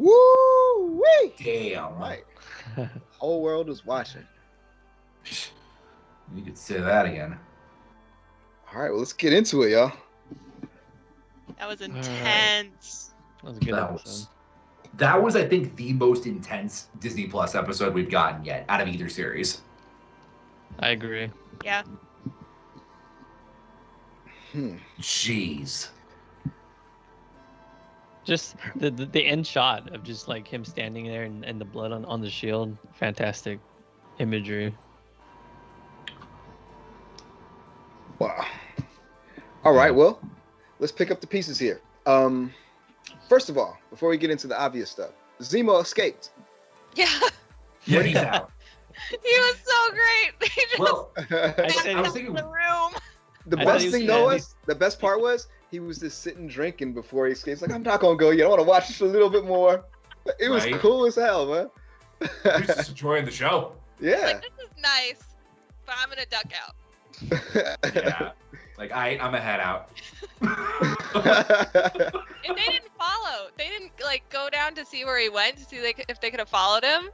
Woo-wee! Damn. All right. Whole world is watching. You could say that again. All right, well, let's get into it, y'all. That was intense. That was a good That episode. was, I think, the most intense Disney Plus episode we've gotten yet out of either series. I agree. Yeah. Jeez. Just the end shot of just like him standing there and the blood on the shield. Fantastic imagery. Wow. All right, well, let's pick up the pieces here. First of all, before we get into the obvious stuff, Zemo escaped. Yeah. Yeah, he's out. He was so great. He just Well, I was thinking the room. The I best thought he thing was though gonna- was, the best part was, he was just sitting drinking before he escapes. Like, I'm not gonna go yet. I want to watch this a little bit more. It was Right. cool as hell, man. He's just enjoying the show. Yeah. Like, this is nice, but I'm gonna duck out. Yeah. Like, I'm a head out. And they didn't follow. They didn't like go down to see where he went to see if they could have followed him.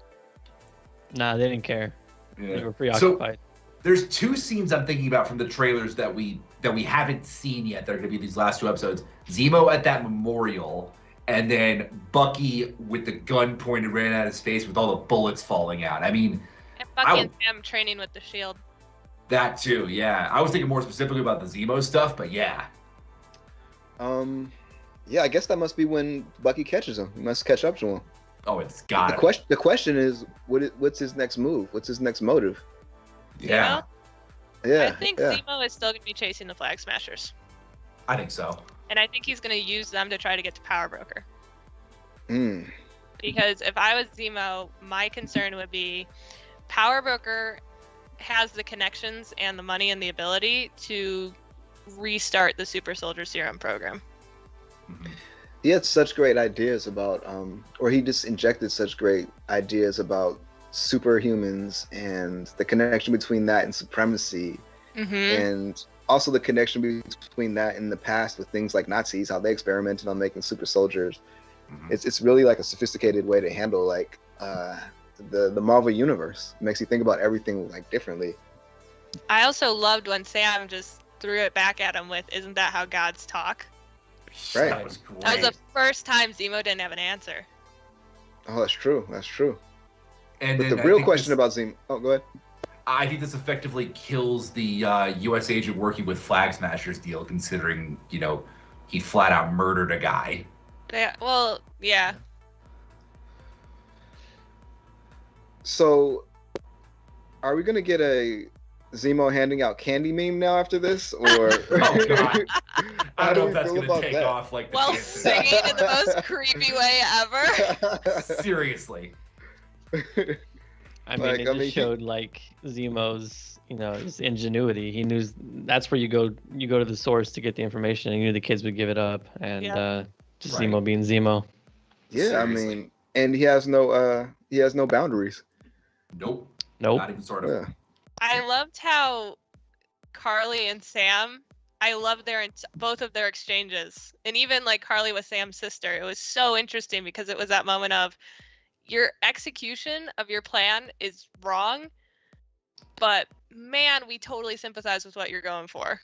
Nah, they didn't care. They Yeah. were preoccupied. There's two scenes I'm thinking about from the trailers that we haven't seen yet. That are going to be these last two episodes. Zemo at that memorial, and then Bucky with the gun pointed right at his face with all the bullets falling out. I mean, And Bucky and Sam training with the shield. that too. Yeah, I was thinking more specifically about the Zemo stuff, but yeah. Yeah, I guess that must be when Bucky catches him. He must catch up to him. Oh, it's got The question is, what's his next move? What's his next motive? Yeah, Yeah. I think yeah. Zemo is still gonna be chasing the Flag Smashers, I think so. and I think he's gonna use them to try to get to Power Broker. Mm. Because if I was Zemo, my concern would be Power Broker has the connections and the money and the ability to restart the Super Soldier Serum program. Mhm. He had such great ideas about, or he just injected such great ideas about superhumans and the connection between that and supremacy, Mm-hmm. and also the connection between that in the past with things like Nazis, how they experimented on making super soldiers. Mhm. It's really like a sophisticated way to handle like the Marvel universe. It makes you think about everything like differently. I also loved when Sam just threw it back at him with, "Isn't that how gods talk?" Right. That was great. That was the first time Zemo didn't have an answer. Oh, that's true. That's true. And But then the I real think question this- about Zemo. Oh, go ahead. I think this effectively kills the U.S. agent working with Flag Smashers deal, considering, he flat out murdered a guy. Yeah, well, yeah. So, are we gonna get a Zemo handing out candy meme now after this, or? Oh, God. I How don't do know we if that's feel going to about take that? off like the While Kansas- singing in the most creepy way ever. Seriously. I mean, Like, it I just mean, showed like Zemo's, his ingenuity. He knew that's where you go to the source to get the information. He knew the kids would give it up, and Yeah. just Right. Zemo being Zemo. Yeah, I Seriously. mean, and he has no boundaries. Nope. Nope. Not even sort of. Yeah. I loved how Carly and Sam, I loved both of their exchanges. And even like Carly with Sam's sister, it was so interesting because it was that moment of your execution of your plan is wrong, but man, we totally sympathize with what you're going for.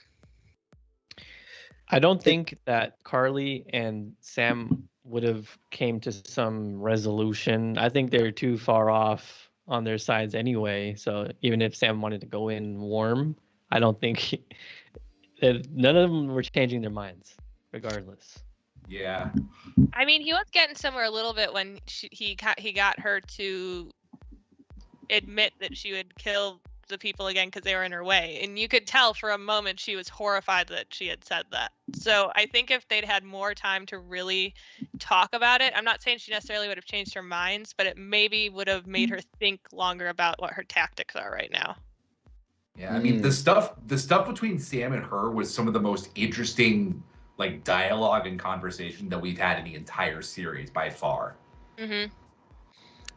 I don't think that Carly and Sam would have came to some resolution. I think they're too far off on their sides anyway. So even if Sam wanted to go in warm, I don't think that none of them were changing their minds, regardless. Yeah. I mean, he was getting somewhere a little bit when he got her to admit that she would kill the people again because they were in her way, and you could tell for a moment she was horrified that she had said that. So I think if they'd had more time to really talk about it, I'm not saying she necessarily would have changed her minds, but it maybe would have made her think longer about what her tactics are right now. Yeah. I mean, the stuff between Sam and her was some of the most interesting, like, dialogue and conversation that we've had in the entire series by far. Mm-hmm.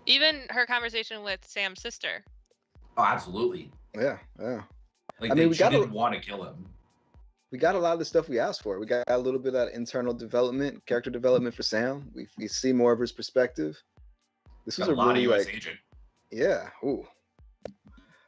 Even her conversation with Sam's sister. Oh, absolutely. Yeah. Like, I mean, she didn't want to kill him. we got a lot of the stuff we asked for. We got a little bit of that internal development, character development for Sam. We see more of his perspective. This was Got a lot really of US like, Agent. yeah, ooh,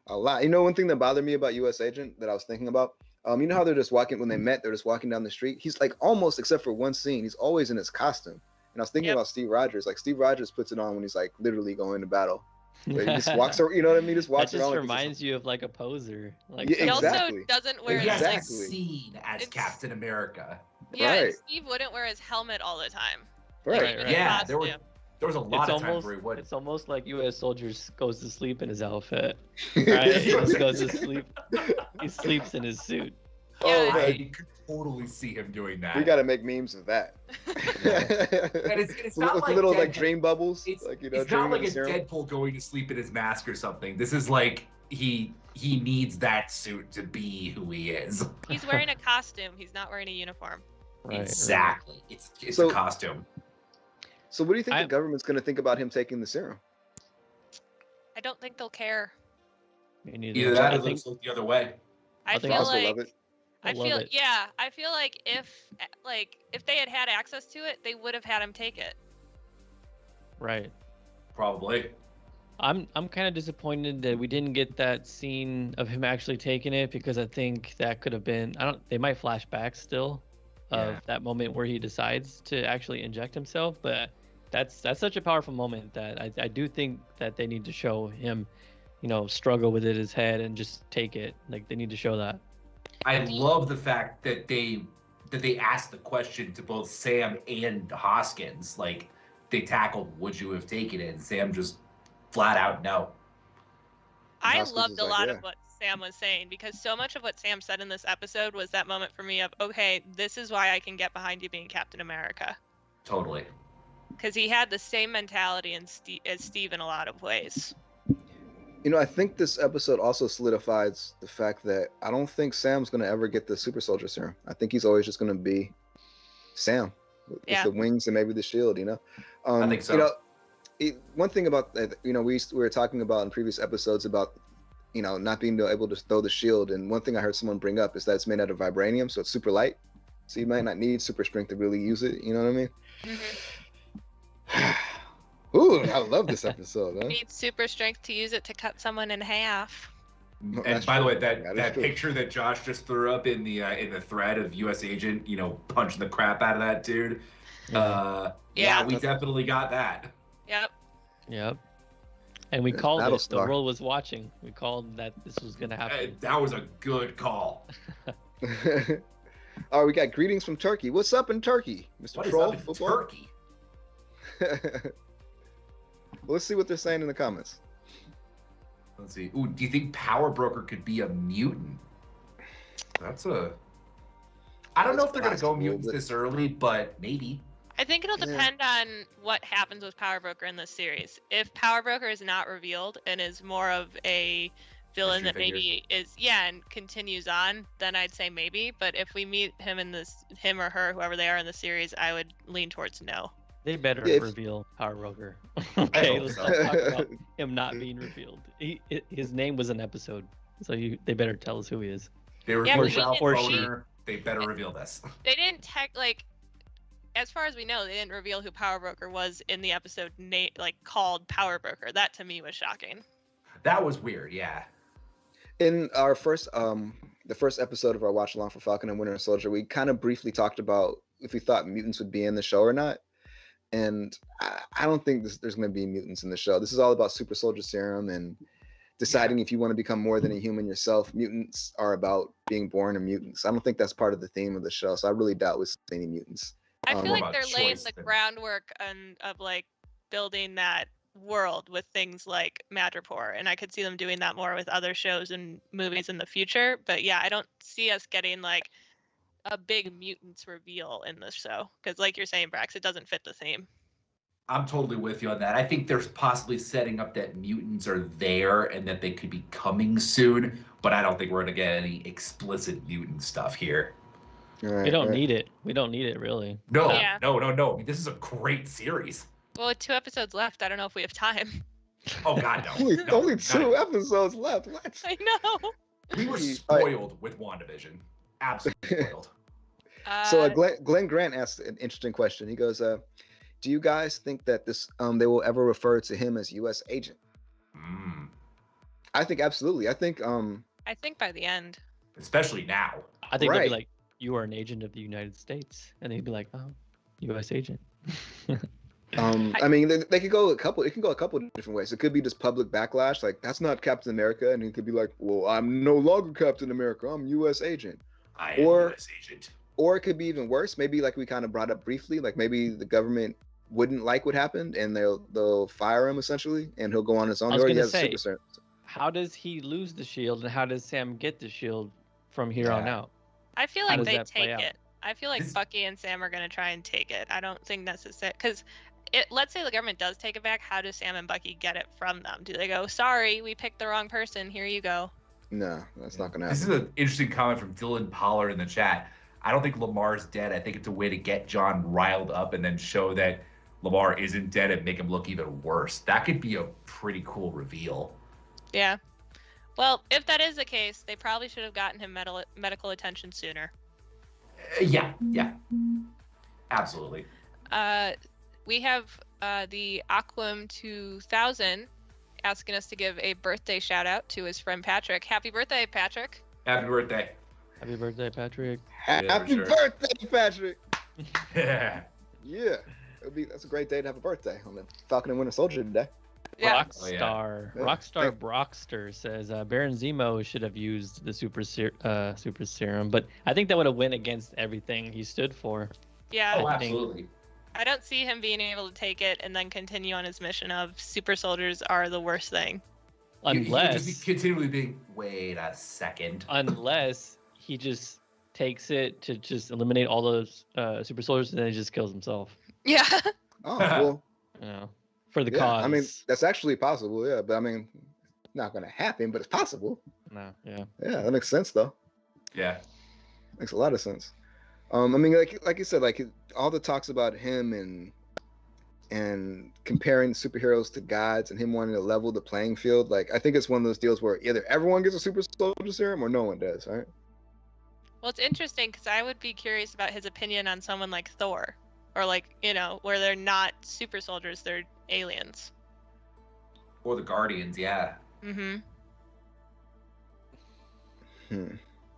a lot. You know, one thing that bothered me about US Agent that I was thinking about, you know how they're just walking when they met, they're just walking down the street. He's like almost, except for one scene, he's always in his costume. And I was thinking Yep. about Steve Rogers. Like Steve Rogers puts it on when he's like literally going to battle. But he just walks around. You know what I mean? Just That walks just around. reminds you of like a poser. Like Yeah, He also exactly. doesn't wear He his has like, that scene as It's- Captain America. yeah, and Right. Steve wouldn't wear his helmet all the time. Right. Like, even in Yeah, there costume. was a lot it's of times almost where he would. it's almost like U.S. soldiers goes to sleep in his outfit. Right? He just goes to sleep. He sleeps in his suit. Oh, Yeah. man. I could totally see him doing that. We got to make memes of that. And it's not with like little like Deadpool. dream bubbles. It's, Like, you know, it's not dreaming like in a serum. Deadpool going to sleep in his mask or something. This is like he needs that suit to be who he is. He's wearing a costume. He's not wearing a uniform. Right. Exactly. It's So- a costume. So what do you think I- the government's going to think about him taking the serum? I don't think they'll care. Right. Me neither. Either that I or think they'll look the other way. I think feel Also like love it. I love feel it. yeah, I feel like if they had had access to it, they would have had him take it. Right. Probably. I'm kind of disappointed that we didn't get that scene of him actually taking it, because I think that could have been, they might flash back still of Yeah. that moment where he decides to actually inject himself, but that's such a powerful moment that I do think that they need to show him, struggle with it in his head and just take it. Like, they need to show that. I love the fact that they asked the question to both Sam and Hoskins. Like, they tackled, would you have taken it? And Sam just flat out no. I Hoskins loved was a like, lot yeah. of what Sam was saying, because so much of what Sam said in this episode was that moment for me of, okay, this is why I can get behind you being Captain America. Totally. Because he had the same mentality as Steve in a lot of ways. You know, I think this episode also solidifies the fact that I don't think Sam's going to ever get the super soldier serum. I think he's always just going to be Sam with Yeah. the wings and maybe the shield, I think so. One thing about that, we were talking about in previous episodes about, not being able to throw the shield. And one thing I heard someone bring up is that it's made out of vibranium, so it's super light. So you might not need super strength to really use it. You know what I mean? Mm-hmm. Ooh, I love this episode. Huh? Need super strength to use it to cut someone in half. No, And that's by the way, true. that That is that true. picture that Josh just threw up in the thread of U.S. Agent, punching the crap out of that dude. Yeah. We definitely got that. Yep. Yep. And we It's called it. The Battlestar. world was watching. We called that this was gonna happen. That was a good call. All right, we got greetings from Turkey. What's up in Turkey, Mr. What is Troll up in Football? Turkey? Well, let's see what they're saying in the comments. Let's see. Ooh, do you think Power Broker could be a mutant? That's a. I don't know if they're gonna go possible, mutants but- this early, but maybe. I think it'll Yeah. depend on what happens with Power Broker in this series. If Power Broker is not revealed and is more of a villain Mystery that maybe is and continues on, then I'd say maybe. But if we meet him him or her, whoever they are in the series, I would lean towards no. They better Yeah, if- reveal Power Broker. hope Let's so. not talk about him not being revealed. His name was an episode, so they better tell us who he is. They were Yeah, but Ralph or Boner. They better reveal this. They didn't as far as we know, they didn't reveal who Power Broker was in the episode called Power Broker. That to me was shocking. That was weird. Yeah. In our first, the first episode of our watch along for Falcon and Winter Soldier, we kind of briefly talked about if we thought mutants would be in the show or not. And I don't think there's going to be mutants in the show. This is all about super soldier serum and deciding if you want to become more than a human yourself. Mutants are about being born a mutant. I don't think that's part of the theme of the show. So I really doubt we'll see any mutants. I feel More like about they're laying choice the than- groundwork of building that world with things like Madripoor, and I could see them doing that more with other shows and movies in the future. But yeah, I don't see us getting a big mutants reveal in this show because, like you're saying, Brax, it doesn't fit the theme. I'm totally with you on that. I think there's possibly setting up that mutants are there and that they could be coming soon, but I don't think we're going to get any explicit mutant stuff here. We don't need it. We don't need it, really. No, Yeah. no. I mean, this is a great series. Well, with 2 episodes left, I don't know if we have time. Oh, God, no. Only, No, only not 2 episodes left. What? I know. We were All right. spoiled with WandaVision. Absolutely spoiled. So Glenn Grant asked an interesting question. He goes, "Do you guys think that this they will ever refer to him as U.S. agent?" I think absolutely. I think by the end. Especially now. I think they'll be Right. like, "You are an agent of the United States," and they'd be like, "Oh, U.S. agent." I mean, they could go a couple. It can go a couple of different ways. It could be just public backlash, like that's not Captain America, and he could be like, "Well, I'm no longer Captain America. I'm U.S. agent." I am Or- U.S. agent. Or it could be even worse. Maybe like we kind of brought up briefly, like maybe the government wouldn't like what happened, and they'll fire him essentially, and he'll go on his own. I was Or he gonna has a say, super serum. how does he lose the shield, and how does Sam get the shield from here on Yeah. out? I feel How like does they that play take out? it. I feel like This- Bucky and Sam are going to try and take it. I don't think necessary because let's say the government does take it back. How do Sam and Bucky get it from them? Do they go, "Sorry, we picked the wrong person. Here you go"? No, that's not gonna This is happen. an interesting comment from Dylan Pollard in the chat. I don't think Lamar's dead. I think it's a way to get John riled up and then show that Lamar isn't dead and make him look even worse. That could be a pretty cool reveal. Yeah. Well, if that is the case, they probably should have gotten him medical attention sooner. Yeah. Absolutely. We have the Aquam 2000 asking us to give a birthday shout out to his friend Patrick. Happy birthday, Patrick. Happy birthday. Happy birthday, Patrick. Happy sure. birthday, Patrick! Yeah. Yeah, that's a great day to have a birthday on the Falcon and Winter Soldier today. Yeah. Rockstar. Yeah. Rockstar Brockster says Baron Zemo should have used the super serum, but I think that would have went against everything he stood for. Yeah. Oh, I think- absolutely. I don't see him being able to take it and then continue on his mission of super soldiers are the worst thing. He would Unless just be continually being, wait a second. unless he just takes it to just eliminate all those super soldiers and then he just kills himself. Yeah. Oh, well, You know, for the yeah. cause. I mean, that's actually possible. Yeah, but I mean, not gonna happen, but it's possible. no, yeah. Yeah, that makes sense though. Yeah. Makes a lot of sense. I mean, like you said, like all the talks about him and comparing superheroes to gods and him wanting to level the playing field. Like, I think it's one of those deals where either everyone gets a super soldier serum or no one does, right? Well, it's interesting because I would be curious about his opinion on someone like Thor, or like, where they're not super soldiers, they're aliens. Or the Guardians, yeah. Mm-hmm.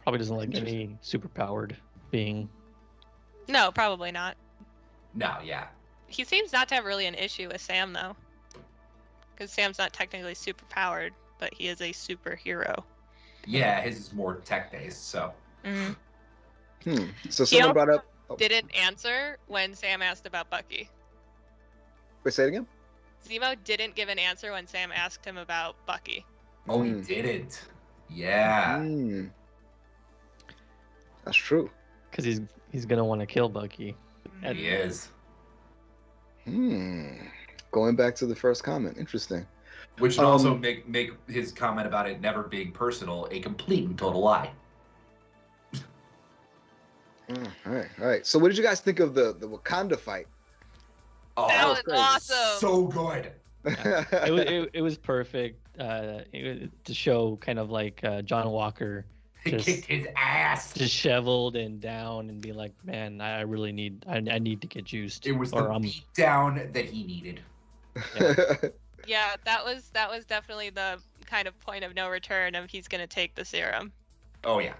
Probably doesn't like any super powered being. No, probably not. No, yeah. He seems not to have really an issue with Sam though, because Sam's not technically super powered, but he is a superhero. Yeah, his is more tech-based, so. Mm-hmm. So He someone brought up. Didn't answer when Sam asked about Bucky. Wait, say it again. Zemo didn't give an answer when Sam asked him about Bucky. Oh, he Mm. didn't. Yeah. Mm. That's true. Because he's gonna want to kill Bucky. Mhm. He is. Going back to the first comment, interesting. Which would also make his comment about it never being personal a complete and total lie. All right. So, what did you guys think of the Wakanda fight? Oh, That was crazy. awesome. so good. It was perfect to show kind of like John Walker He Just- kicked his ass. disheveled and down and be like, man, I really need I need to get juiced. It was the or beat down that he needed. Yeah, that was definitely the kind of point of no return of he's gonna take the serum. Oh yeah.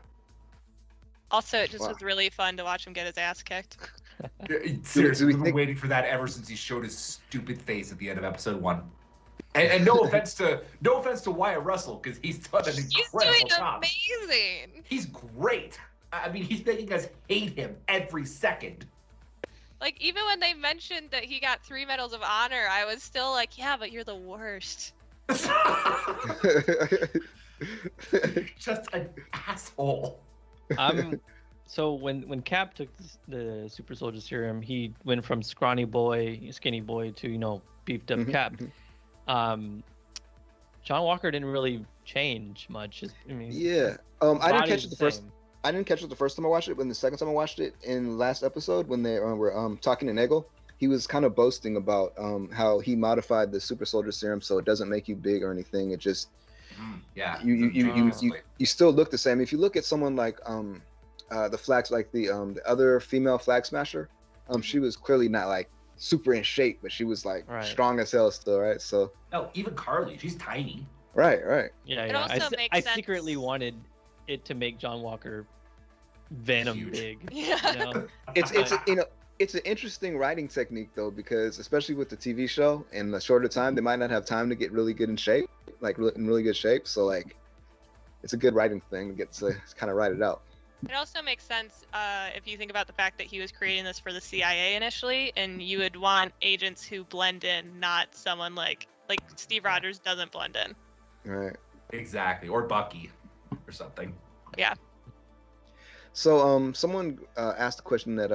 Also, it just Wow. was really fun to watch him get his ass kicked. Seriously, we we've been think- waiting for that ever since he showed his stupid face at the end of episode 1. And no offense to Wyatt Russell, because he's done an He's incredible doing job. amazing. He's great. I mean, he's making us hate him every second. Like, even when they mentioned that he got 3 medals of honor, I was still like, yeah, but you're the worst. Just an asshole. So when Cap took the super soldier serum, he went from scrawny boy, skinny boy to beefed up Mhm, Cap. mhm. John Walker didn't really change much. I mean, Yeah. I didn't catch body's it the the first. same. I didn't catch it the first time I watched it, but the second time I watched it in last episode when they were talking to Nagel, he was kind of boasting about how he modified the super soldier serum so it doesn't make you big or anything. It just Yeah. you still look the same. If you look at someone like the flags, like the other female flag smasher, she was clearly not like super in shape, but she was like strong as hell still, right? So no, even Carly, she's tiny. Right. Yeah, It yeah. also makes I sense. secretly wanted it to make John Walker Venom Huge. big. Yeah. You know? It's an interesting writing technique though, because especially with the TV show, in a shorter time, they might not have time to get really good in shape, like in really good shape. So like, it's a good writing thing to get to kind of write it out. It also makes sense if you think about the fact that he was creating this for the CIA initially, and you would want agents who blend in, not someone like Steve Rogers doesn't blend in. Right. Exactly, or Bucky, or something. Yeah. So someone asked a question that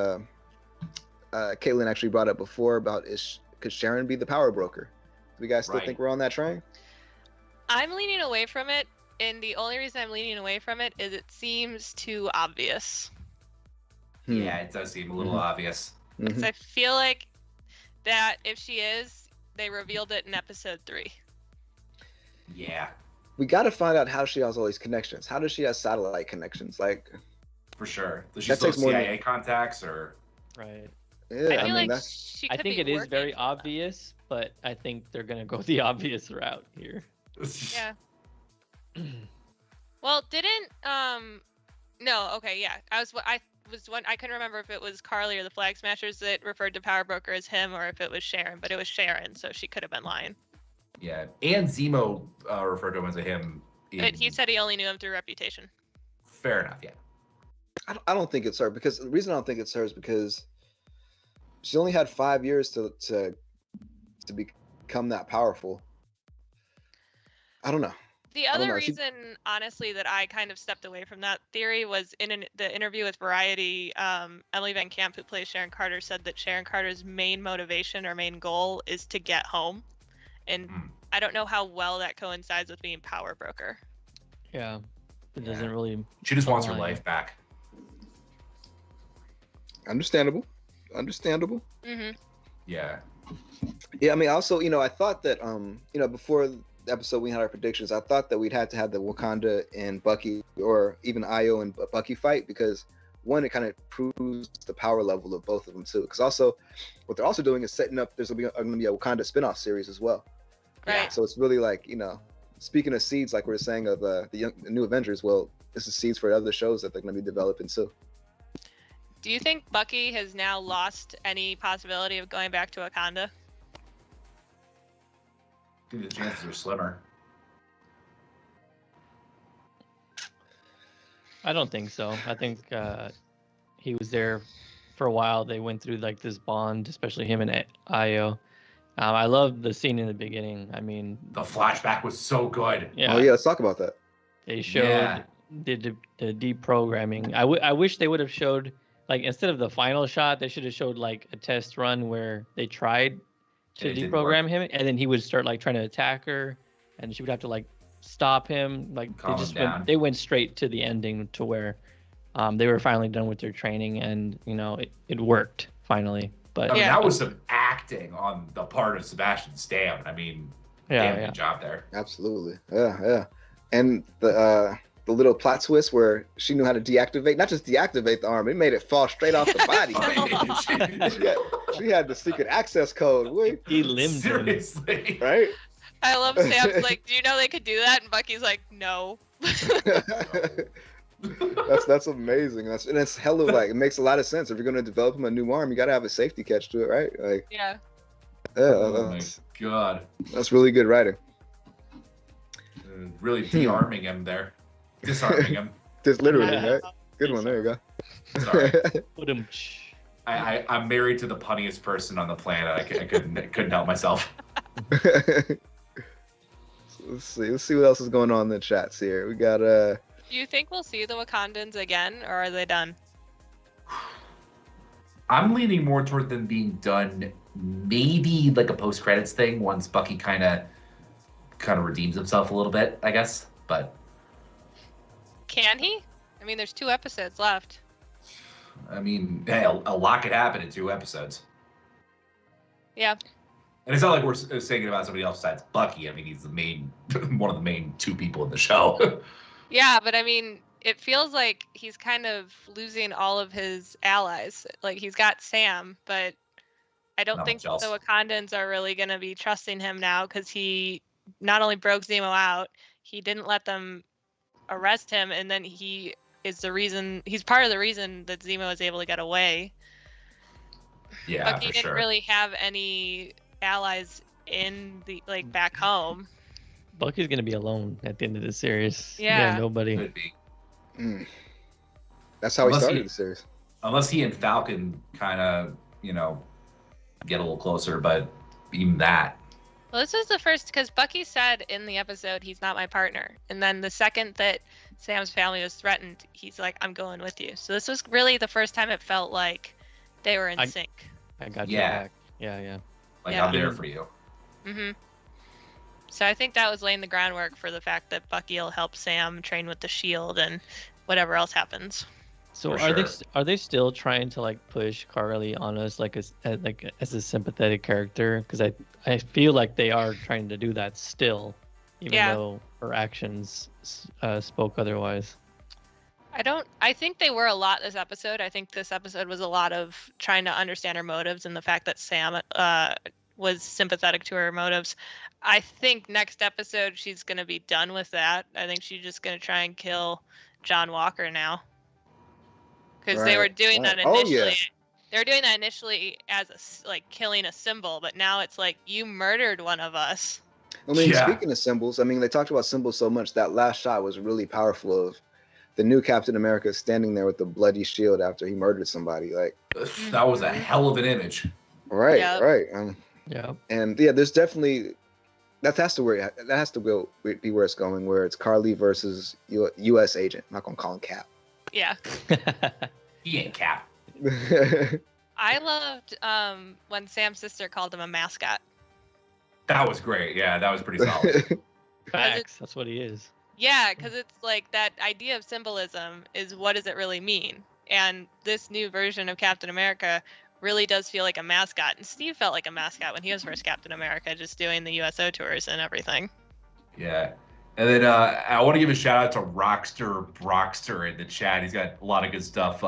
Caitlin actually brought up before about could Sharon be the power broker? Do you guys still think we're on that train? I'm leaning away from it, and the only reason I'm leaning away from it is it seems too obvious. Yeah, it does seem a little obvious. Because I feel like that if she is, they revealed it in episode 3. Yeah. We got to find out how she has all these connections. How does she have satellite connections? Like, for sure. Does she that still have takes more CIA contacts or? Right. yeah, I feel like that's she I could think be it is working very for them. obvious, but I think they're gonna go the obvious route here. Yeah. Well, didn't no, okay, yeah. I couldn't remember if it was Carly or the Flag Smashers that referred to Power Broker as him, or if it was Sharon, but it was Sharon, so she could have been lying. Yeah, and Zemo referred to him as a him. But he said he only knew him through reputation. Fair enough, yeah. I don't think it's her, because the reason I don't think it's her is because she only had 5 years to become that powerful. I don't know. The other reason, honestly, that I kind of stepped away from that theory was in the interview with Variety, Emily Van Camp, who plays Sharon Carter, said that Sharon Carter's main motivation or main goal is to get home. And I don't know how well that coincides with being Power Broker. Yeah. It doesn't really. She just wants her life back. Understandable. Mm-hmm. Yeah. Yeah, I mean, also, I thought that, before the episode we had our predictions, I thought that we'd had to have the Wakanda and Bucky, or even Io and Bucky fight, because one, it kind of proves the power level of both of them too. Because also, what they're also doing is setting up, there's going to be a Wakanda spinoff series as well. Right. So it's really like, speaking of seeds, like we were saying of the new Avengers, well, this is seeds for other shows that they're going to be developing too. Do you think Bucky has now lost any possibility of going back to Wakanda? I think the chances are slimmer. I don't think so. I think he was there for a while. They went through like this bond, especially him and Io. I love the scene in the beginning. I mean, the flashback was so good. Yeah. Oh yeah, let's talk about that. They showed the deprogramming. I wish they would have showed, like, instead of the final shot, they should have showed like a test run where they tried to deprogram him, and then he would start like trying to attack her, and she would have to like stop him. Like they went straight to the ending to where they were finally done with their training, and it worked finally. But that was some acting on the part of Sebastian Stan. I mean, good job there. Absolutely, yeah. And the little plot twist where she knew how to deactivate, not just deactivate the arm, it made it fall straight off the body. she had the secret access code. He limbed seriously, him. Right? I love Sam's like, do you know they could do that? And Bucky's like, no. That's amazing. And it's hella, like, it makes a lot of sense. If you're gonna develop him a new arm, you gotta have a safety catch to it, right? Like, yeah. Oh my god, that's really good writing. Really de-arming him there, disarming him. Just literally, right? Good one. There you go. Sorry. I'm married to the punniest person on the planet. I couldn't help myself. Let's see what else is going on in the chats here. We got Do you think we'll see the Wakandans again, or are they done? I'm leaning more toward them being done, maybe like a post-credits thing once Bucky kind of redeems himself a little bit, I guess. But can he? I mean, there's 2 episodes left. I mean, hey, a lot could happen in 2 episodes. Yeah. And it's not like we're saying it about somebody else besides Bucky. I mean, he's the main, one of the main 2 people in the show. Yeah, but I mean, it feels like he's kind of losing all of his allies. Like he's got Sam, but I don't think the Wakandans are really going to be trusting him now because he not only broke Zemo out, he didn't let them arrest him, and then he's part of the reason that Zemo is able to get away. Yeah, Bucky didn't really have any allies in the back home. Bucky's gonna be alone at the end of the series. Yeah, nobody. Could be. That's how he started the series. Unless he and Falcon kind of, get a little closer, but even that. Well, this was the first, because Bucky said in the episode, he's not my partner. And then the second that Sam's family was threatened, he's like, I'm going with you. So this was really the first time it felt like they were in sync. I got you back. Yeah. I'm there for you. Mm-hmm. So I think that was laying the groundwork for the fact that Bucky will help Sam train with the shield and whatever else happens. So are they still trying to push Carly on us as a sympathetic character? Because I feel like they are trying to do that still, even though her actions spoke otherwise. I think they were a lot this episode. I think this episode was a lot of trying to understand her motives and the fact that Sam was sympathetic to her motives. I think next episode she's going to be done with that. I think she's just going to try and kill John Walker now. Because they were doing that initially. Oh, yeah. They were doing that initially as killing a symbol, but now it's like, you murdered one of us. I mean, speaking of symbols, I mean, they talked about symbols so much. That last shot was really powerful of the new Captain America standing there with the bloody shield after he murdered somebody. That was a hell of an image. Right, right. Yeah. And there's definitely that has to be where it's going, where it's Carly versus U.S. agent. I'm not gonna call him Cap. Yeah. He ain't Cap. I loved when Sam's sister called him a mascot. That was great. Yeah, that was pretty solid. Facts. That's what he is. Yeah, because it's like that idea of symbolism is, what does it really mean? And this new version of Captain America really does feel like a mascot. And Steve felt like a mascot when he was first Captain America, just doing the USO tours and everything. Yeah. And then I want to give a shout out to Rockster Brockster in the chat. He's got a lot of good stuff.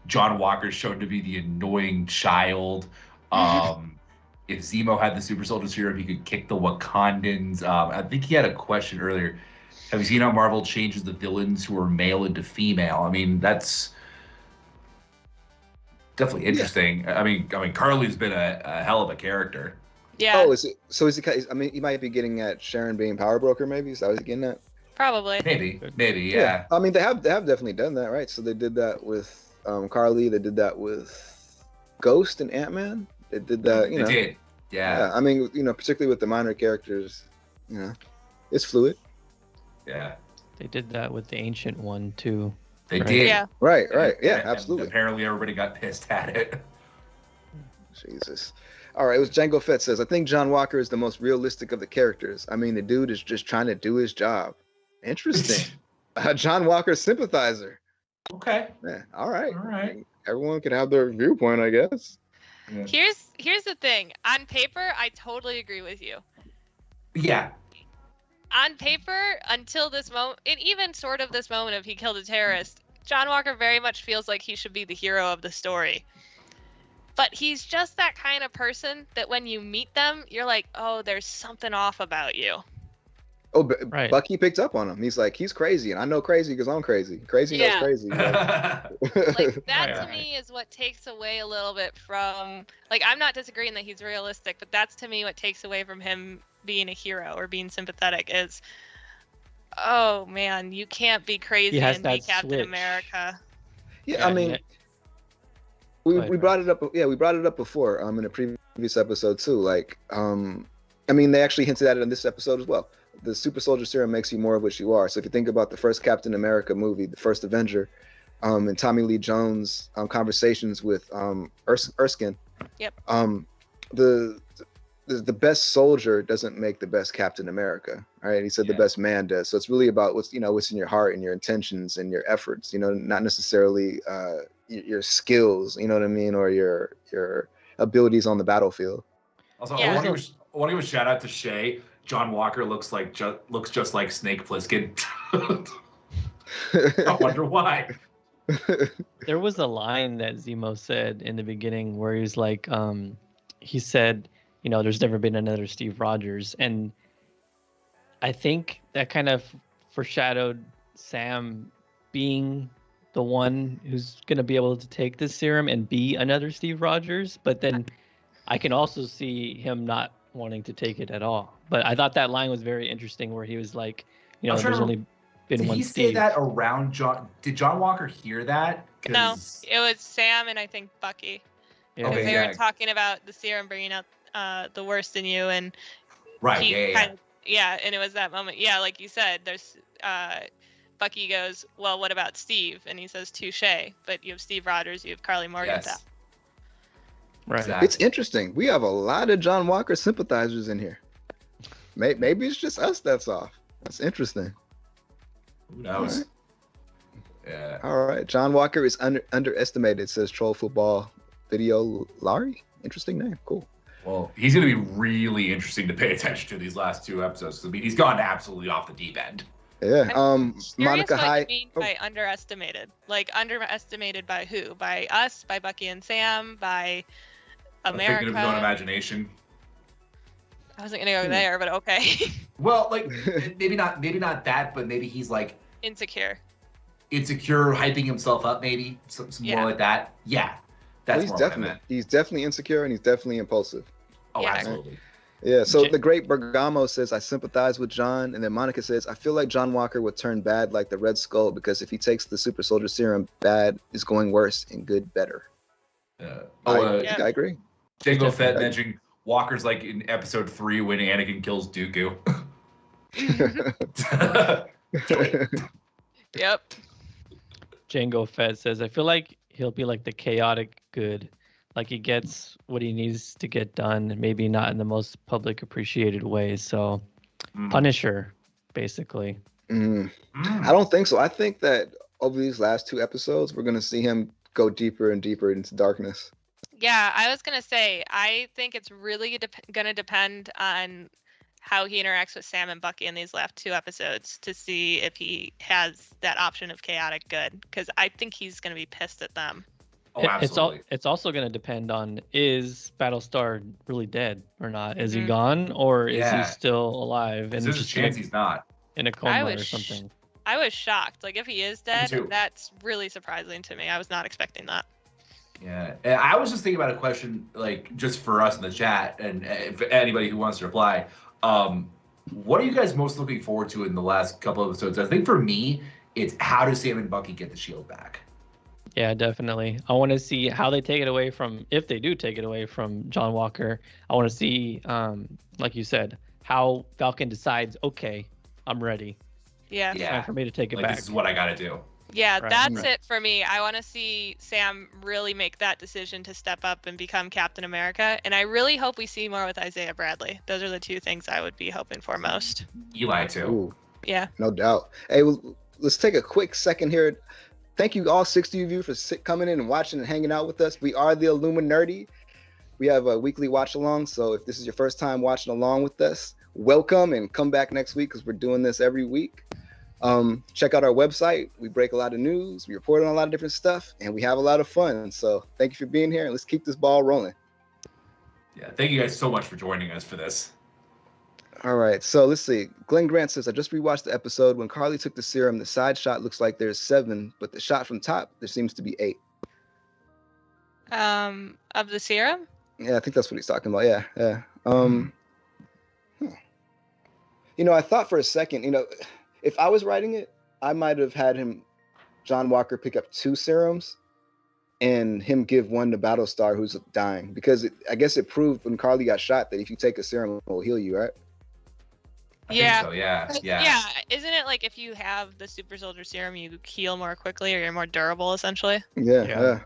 John Walker's shown to be the annoying child. If Zemo had the super soldier serum, he could kick the Wakandans. I think he had a question earlier. Have you seen how Marvel changes the villains who are male into female? I mean, that's definitely interesting. Yeah. I mean, Carly's been a hell of a character. Yeah. Oh, is it? So is he? I mean, he might be getting at Sharon being power broker. Maybe is that what he's getting at? Probably. Maybe. Yeah. I mean, they have definitely done that, right? So they did that with Carly. They did that with Ghost and Ant-Man. They did that. They did. Yeah. I mean, particularly with the minor characters, it's fluid. Yeah. They did that with the Ancient One too. They did. Yeah. Right. Yeah, absolutely. And apparently everybody got pissed at it. Jesus. All right, it was Django Fett says, I think John Walker is the most realistic of the characters. I mean, the dude is just trying to do his job. Interesting. John Walker sympathizer. Okay. Yeah, all right. Everyone can have their viewpoint, I guess. Yeah. Here's the thing. On paper, I totally agree with you. Yeah. On paper, until this moment, and even sort of this moment of he killed a terrorist, John Walker very much feels like he should be the hero of the story. But he's just that kind of person that when you meet them, you're like, oh, there's something off about you. Oh, Bucky picked up on him. He's like, he's crazy. And I know crazy because I'm crazy. Crazy knows crazy. Like that to me is what takes away a little bit from, I'm not disagreeing that he's realistic, but that's to me what takes away from him being a hero or being sympathetic is, oh man, you can't be crazy and be Captain America. Yeah, I mean, we brought it up. Yeah, we brought it up before in a previous episode too. I mean, they actually hinted at it in this episode as well. The super soldier serum makes you more of what you are. So if you think about the first Captain America movie, the first Avenger, and Tommy Lee Jones' conversations with Erskine. Yep. The best soldier doesn't make the best Captain America, right? He said the best man does. So it's really about what's in your heart and your intentions and your efforts, not necessarily your skills, you know what I mean, or your abilities on the battlefield. Also, I want to give a shout out to Shay. John Walker looks just like Snake Plissken. I wonder why. There was a line that Zemo said in the beginning where he was like, he said, there's never been another Steve Rogers. And I think that kind of foreshadowed Sam being the one who's going to be able to take this serum and be another Steve Rogers. But then I can also see him not wanting to take it at all. But I thought that line was very interesting where he was like, there's only been one Steve. Did he say that around John? Did John Walker hear that? No, it was Sam and I think Bucky. Yeah. Because Okay, they were talking about the serum bringing out the worst in you, and right, and it was that moment. Yeah, like you said, there's Bucky goes, well, what about Steve? And he says, touche. But you have Steve Rogers, you have Carly Morgenthau. Yes. Right. Exactly. It's interesting. We have a lot of John Walker sympathizers in here. Maybe it's just us that's off. That's interesting. Who knows? All right. Yeah. All right. John Walker is underestimated, says Troll Football Video Larry. Interesting name. Cool. Well, he's going to be really interesting to pay attention to these last 2 episodes. I mean, he's gone absolutely off the deep end. Yeah. Monica what Hyde. you mean by underestimated? Like underestimated by who? By us? By Bucky and Sam? By America? I'm thinking of his own imagination. I wasn't gonna go there, but okay. Well, like maybe not that, but maybe he's like Insecure, hyping himself up, maybe some more like that. Yeah, that's more what I meant. He's definitely insecure and he's definitely impulsive. Oh, Yeah. absolutely. Yeah, so the great Bergamo says, I sympathize with John. And then Monica says, I feel like John Walker would turn bad like the Red Skull because if he takes the super soldier serum, bad is going worse and good better. I agree. Jango Fett mentioning Walker's like in episode 3 when Anakin kills Dooku. Yep. Jango Fett says, I feel like he'll be like the chaotic good. Like he gets what he needs to get done, maybe not in the most public appreciated way. So Punisher, basically. I don't think so. I think that over these last 2 episodes, we're going to see him go deeper and deeper into darkness. Yeah, I was gonna say, I think it's really gonna depend on how he interacts with Sam and Bucky in these last 2 episodes to see if he has that option of chaotic good, because I think he's gonna be pissed at them. Oh, absolutely. It's also going to depend on, is Battlestar really dead or not? Is he gone or is he still alive? And there's a chance he's not in a coma or something. I was shocked. Like if he is dead, that's really surprising to me. I was not expecting that. Yeah, and I was just thinking about a question, like just for us in the chat, and if anybody who wants to reply, what are you guys most looking forward to in the last couple of episodes? I think for me, it's how do Sam and Bucky get the shield back? Yeah, definitely. I want to see how they take it away from, if they do take it away from John Walker. I want to see, like you said, how Falcon decides, okay, I'm ready. Yeah. It's time for me to take it back. This is what I got to do. Yeah, that's it for me. I want to see Sam really make that decision to step up and become Captain America. And I really hope we see more with Isaiah Bradley. Those are the 2 things I would be hoping for most. Eli, too. Ooh, yeah. No doubt. Hey, let's take a quick second here. Thank you all 60 of you for coming in and watching and hanging out with us. We are the Illuminerdi. We have a weekly watch along. So if this is your first time watching along with us, welcome and come back next week because we're doing this every week. Check out our website. We break a lot of news. We report on a lot of different stuff and we have a lot of fun. So thank you for being here and let's keep this ball rolling. Yeah. Thank you guys so much for joining us for this. All right, so let's see. Glenn Grant says, I just rewatched the episode. When Carly took the serum, the side shot looks like there's 7, but the shot from top, there seems to be 8. Of the serum? Yeah, I think that's what he's talking about. Yeah. I thought for a second, if I was writing it, I might have had John Walker pick up 2 serums and him give one to Battlestar who's dying. Because I guess it proved when Carly got shot that if you take a serum, it will heal you, right? I think so, yeah. Yeah, isn't it like if you have the super soldier serum, you heal more quickly or you're more durable, essentially? Yeah.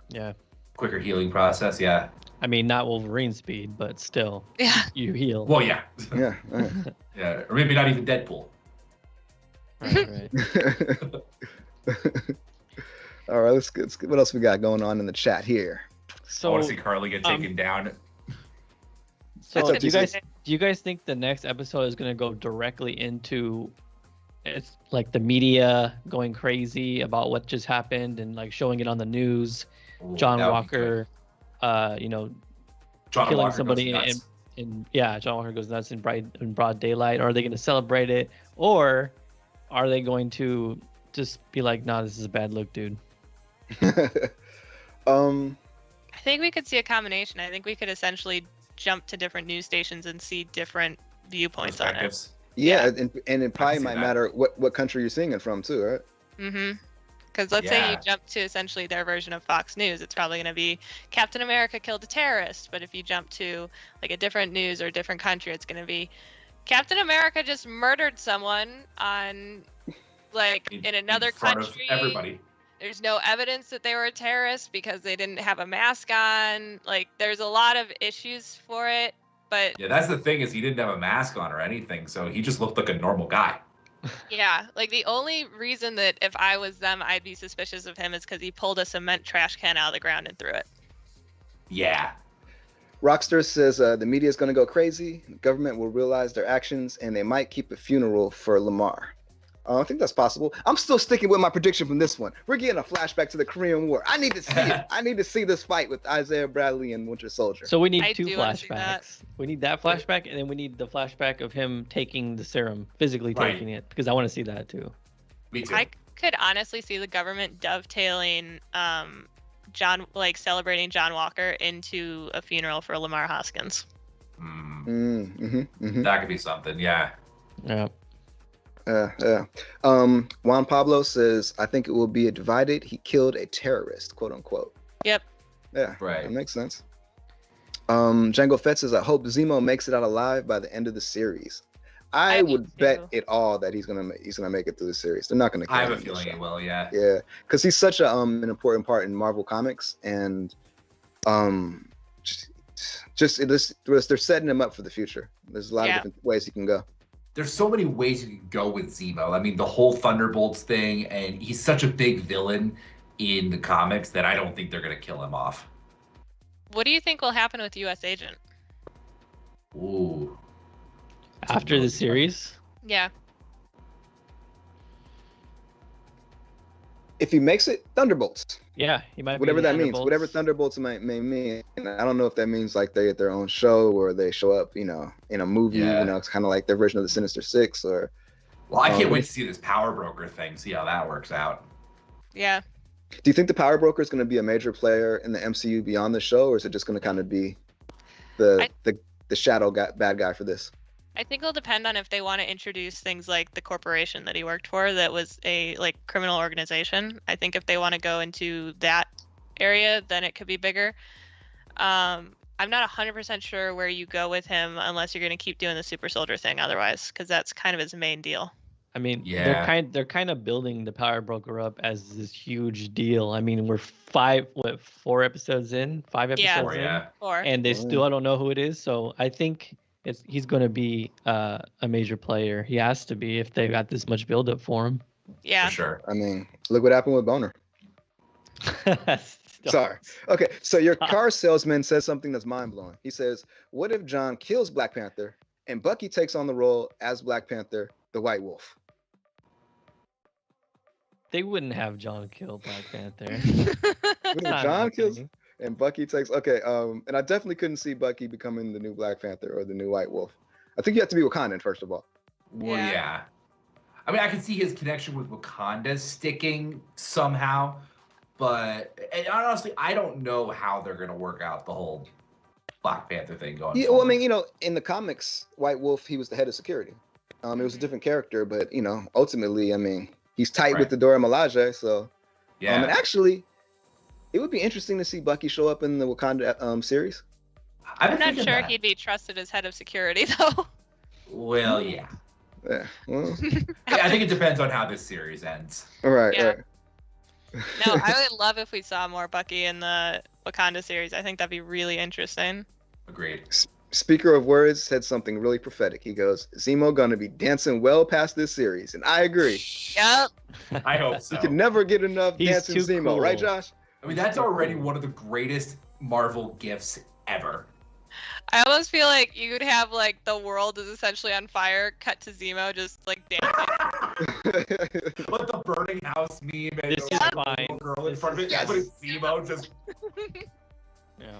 Quicker healing process, yeah. I mean, not Wolverine speed, but still, you heal. Well, yeah. Yeah. Yeah, or maybe not even Deadpool. Right. All right, let's get what else we got going on in the chat here. So I want to see Carly get taken down. So do you guys think the next episode is going to go directly into it's like the media going crazy about what just happened and like showing it on the news. Ooh, John that would be Walker, good. John killing Walker somebody goes nuts. John Walker goes nuts in broad daylight. Are they going to celebrate it, or are they going to just be like, "Nah, this is a bad look, dude"? I think we could see a combination. I think we could essentially jump to different news stations and see different viewpoints on it. Perspectives. Yeah, and it probably see might that. matter what country you're seeing it from too, right? Mm-hmm. Because let's say you Yeah. jump to essentially their version of Fox News, it's probably going to be Captain America killed a terrorist. But if you jump to like a different news or a different country, it's going to be Captain America just murdered someone on like in another front country. of everybody. There's no evidence that they were a terrorist because they didn't have a mask on. Like there's a lot of issues for it, but Yeah, that's the thing is he didn't have a mask on or anything, so he just looked like a normal guy. yeah, like the only reason that if I was them, I'd be suspicious of him is because he pulled a cement trash can out of the ground and threw it. Yeah. Rockster says the media is going to go crazy. The government will realize their actions, and they might keep a funeral for Lamar. I think that's possible. I'm still sticking with my prediction from this one. We're getting a flashback to the Korean War. I need to see it. I need to see this fight with Isaiah Bradley and Winter Soldier. So we need I two do wanna see that. flashbacks. We need that flashback, and then we need the flashback of him taking the serum, physically Right. taking it, because I want to see that too. Me too. I could honestly see the government dovetailing celebrating John Walker into a funeral for Lamar Hoskins. That could be something, yeah. Yeah. Juan Pablo says, I think it will be a divided. He killed a terrorist, quote unquote. Yep. Yeah, Right. that makes sense. Django Fett says, I hope Zemo makes it out alive by the end of the series. I do would bet too. it all that he's gonna make it through the series. They're not gonna kill I have him a in the feeling show. he will, yeah. Yeah, because he's such a an important part in Marvel Comics, and they're setting him up for the future. There's a lot of different ways he can go. There's so many ways you can go with Zemo. I mean, the whole Thunderbolts thing, and he's such a big villain in the comics that I don't think they're going to kill him off. What do you think will happen with U.S. Agent? Ooh. After the series, Yeah. If he makes it, Thunderbolts. yeah, he might. Whatever be the that means, Thunderbolts. whatever Thunderbolts may mean. And I don't know if that means like they get their own show or they show up, in a movie. Yeah. It's kind of like their version of the Sinister Six. Or Well, I can't wait to see this Power Broker thing, see how that works out. Yeah. do you think the Power Broker is going to be a major player in the MCU beyond the show, or is it just going to kind of be the shadow bad guy for this? I think it'll depend on if they want to introduce things like the corporation that he worked for that was a criminal organization. I think if they want to go into that area, then it could be bigger. I'm not 100% sure where you go with him unless you're going to keep doing the super soldier thing otherwise, because that's kind of his main deal. I mean, Yeah. they're kind of building the Power Broker up as this huge deal. I mean, we're 4 episodes in, 5 episodes Yeah. Or, in, yeah. Or and they still don't know who it is. So I think he's going to be a major player. He has to be if they got this much buildup for him. yeah. For sure. I mean, look what happened with Boner. Still. Sorry. Okay, so your car salesman says something that's mind-blowing. He says, what if John kills Black Panther and Bucky takes on the role as Black Panther, the White Wolf? They wouldn't have John kill Black Panther. What if Not John kills happening. and Bucky takes... Okay, and I definitely couldn't see Bucky becoming the new Black Panther or the new White Wolf. I think you have to be Wakandan, first of all. Well, Yeah. yeah. I mean, I can see his connection with Wakanda sticking somehow, but and honestly, I don't know how they're going to work out the whole Black Panther thing going Yeah, well, I forward. mean, in the comics, White Wolf, he was the head of security. It was a different character, but, ultimately, I mean, he's tight Right. with the Dora Milaje, so... Yeah. and actually, it would be interesting to see Bucky show up in the Wakanda series. I've I'm been not thinking sure that. he'd be trusted as head of security though. Well, yeah. Yeah. Well, I think it depends on how this series ends. all right. Yeah. All right. No, I would love if we saw more Bucky in the Wakanda series. I think that'd be really interesting. Agreed. Speaker of Words said something really prophetic. He goes, Zemo gonna be dancing well past this series. And I agree. Yep. I hope so. You can never get enough He's dancing too Zemo, right, cool. Josh? I mean, that's already one of the greatest Marvel gifts ever. I almost feel like you could have the world is essentially on fire, cut to Zemo just dancing. Like the burning house meme and This the is little fine. girl in This front of is- it, but it's Zemo just. Yeah.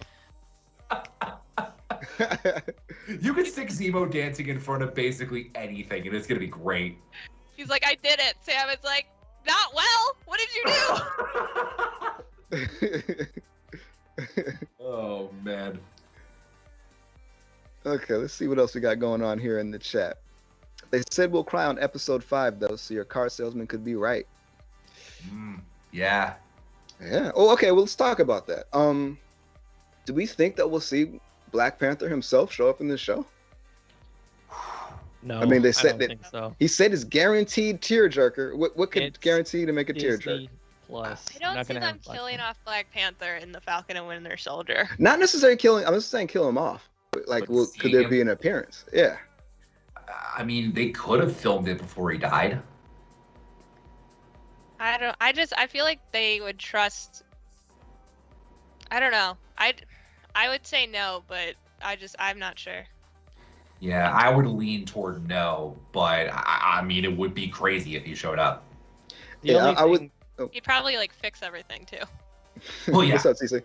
You could stick Zemo dancing in front of basically anything, and it's gonna be great. He's like, I did it. Sam is like, not well. What did you do? Oh man. Okay, let's see what else we got going on here in the chat. They said we'll cry on episode 5 though, so your car salesman could be right. Yeah. Yeah. Oh, okay. Well, let's talk about that. Do we think that we'll see Black Panther himself show up in this show? No, I mean, they I said don't that- think so. He said it's guaranteed tearjerker. What could It's guarantee to make a tearjerker? Disney Plus. I You're don't not see gonna them have Black killing Panther. off Black Panther in the Falcon and Winter Soldier. Not necessarily killing. I'm just saying kill him off. Like, But could there seeing be an appearance? Yeah. I mean, they could have filmed it before he died. I feel like they would trust. I don't know. I would say no, but I'm not sure. Yeah, I would lean toward no, but I mean, it would be crazy if he showed up. The Yeah, only I would- thing- He'd probably like fix everything too. Well, yeah. What's up, CC?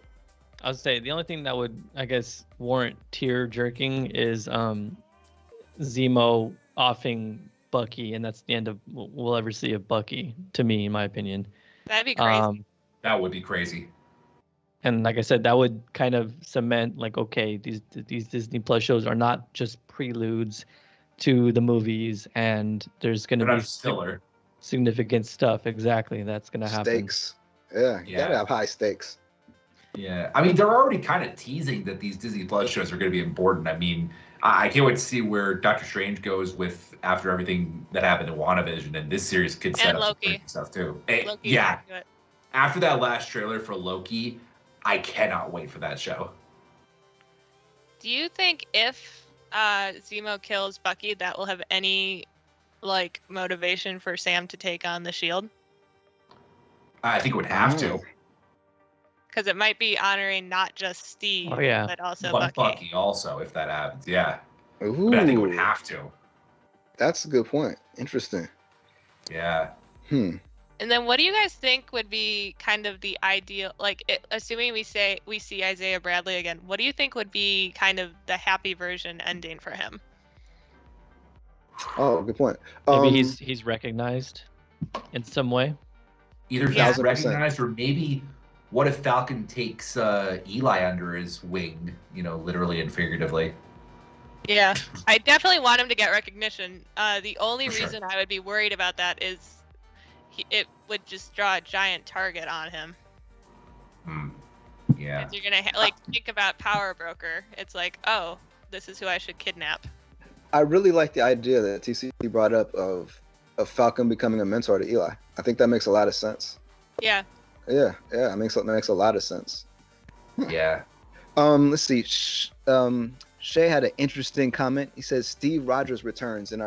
I would say the only thing that would, I guess, warrant tear jerking is Zemo offing Bucky, and that's the end of we'll ever see of Bucky, to me, in my opinion. That'd be crazy. That would be crazy. And like I said, that would kind of cement, like, okay, these Disney Plus shows are not just preludes to the movies, and there's going to They're be not filler. significant stuff. Exactly, that's going to happen. Stakes. Yeah, you gotta Yeah. have high stakes. Yeah, I mean, they're already kind of teasing that these Disney Plus shows are going to be important. I mean, I can't wait to see where Doctor Strange goes with after everything that happened in WandaVision, and this series could set And up some Loki. great stuff too. Loki, Yeah, do it. after that last trailer for Loki, I cannot wait for that show. Do you think if Zemo kills Bucky, that will have any like motivation for Sam to take on the Shield? I think it would have to, Because it might be honoring not just Steve, Oh, yeah. but also but Bucky. Bucky also, if that happens. Yeah, Ooh, but I think it would have to. that's a good point. Interesting. Yeah. And then, what do you guys think would be kind of the ideal? Like, assuming we see Isaiah Bradley again, what do you think would be kind of the happy version ending for him? Oh, good point. Maybe he's recognized in some way. Either he's Yeah. 1000%. recognized, or maybe what if Falcon takes Eli under his wing, literally and figuratively. Yeah, I definitely want him to get recognition. The only For sure. reason I would be worried about that is it would just draw a giant target on him. Yeah. You're gonna think about Power Broker. It's like, oh, this is who I should kidnap. I really like the idea that TC brought up of Falcon becoming a mentor to Eli. I think that makes a lot of sense. Yeah. Yeah, it makes a lot of sense. Yeah. Let's see. Shay had an interesting comment. He says Steve Rogers returns in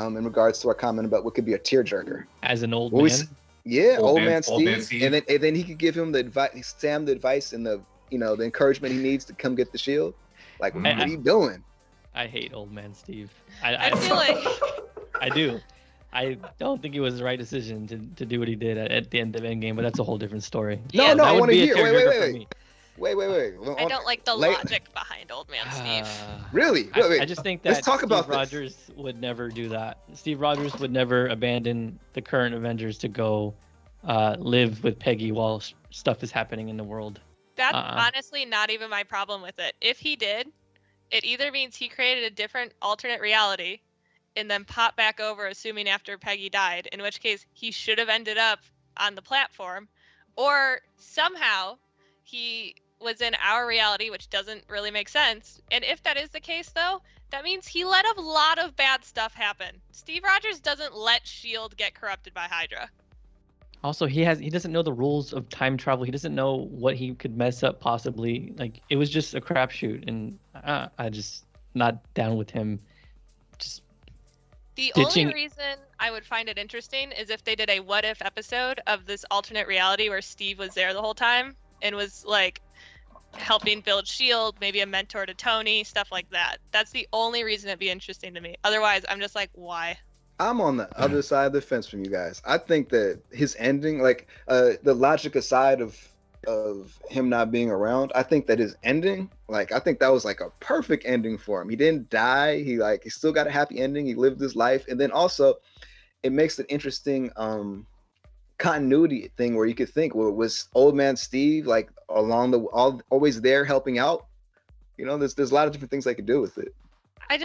regards to our comment about what could be a tearjerker. As an old Well, we man. s- Yeah, Old old man- man old man Steve, Steve. and then he could give him the advice, Sam the advice and the the encouragement he needs to come get the shield. Like, what are you doing? I hate old man Steve. I feel like I do. I don't think it was the right decision to do what he did at the end of Endgame, but that's a whole different story. Yeah, No, That I would want to be a hear. tearjerker for Wait. me. Wait. I don't like the Late- logic behind Old Man Steve. Really? I, Wait. I just think that Let's talk Steve about this. Rogers would never do that. Steve Rogers would never abandon the current Avengers to go live with Peggy while stuff is happening in the world. That's honestly not even my problem with it. If he did, it either means he created a different alternate reality and then popped back over, assuming after Peggy died, in which case he should have ended up on the platform, or somehow he was in our reality, which doesn't really make sense. And if that is the case, though, that means he let a lot of bad stuff happen. Steve Rogers doesn't let S.H.I.E.L.D. get corrupted by Hydra. Also, he doesn't know the rules of time travel. He doesn't know what he could mess up possibly. Like, it was just a crapshoot, and I just not down with him. Just The ditching- only reason I would find it interesting is if they did a what if episode of this alternate reality where Steve was there the whole time and was like helping build S.H.I.E.L.D., maybe a mentor to Tony, stuff like that. That's the only reason it'd be interesting to me. Otherwise, I'm just like, why? I'm on the other side of the fence from you guys. I think that his ending, like the logic aside of him not being around, I think that his ending, like I think that was like a perfect ending for him. He didn't die. He still got a happy ending. He lived his life, and then also it makes an interesting continuity thing where you could think, well, was Old Man Steve like always there helping out? You know, there's a lot of different things I could do with it. I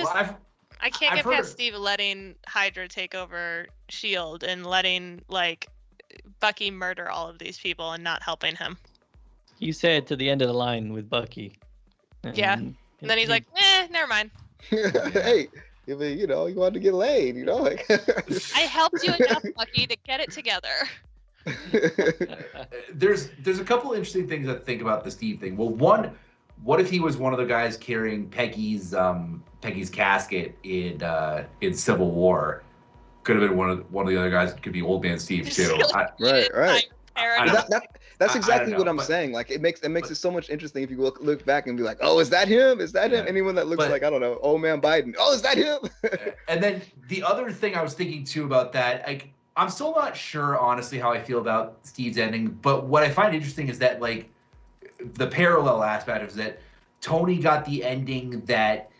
can't get past Steve letting Hydra take over S.H.I.E.L.D. and letting like Bucky murder all of these people and not helping him. You said to the end of the line with Bucky. Yeah. And then he's like, never mind. Hey, I mean, you know, you wanted to get laid, you know? Like I helped you enough, Bucky, to get it together. There's a couple interesting things I think about the Steve thing. Well, one, what if he was one of the guys carrying Peggy's casket in Civil War? Could have been one of the other guys. Could be Old Man Steve too. Right. That's exactly what I'm but, saying. Like it makes it so much interesting if you look back and be like, oh, is that him? Is that him? Anyone that looks like, I don't know, Old Man Biden. Oh, is that him? And then the other thing I was thinking too about that, like I'm still not sure honestly how I feel about Steve's ending, but what I find interesting is that like the parallel aspect is that Tony got the ending that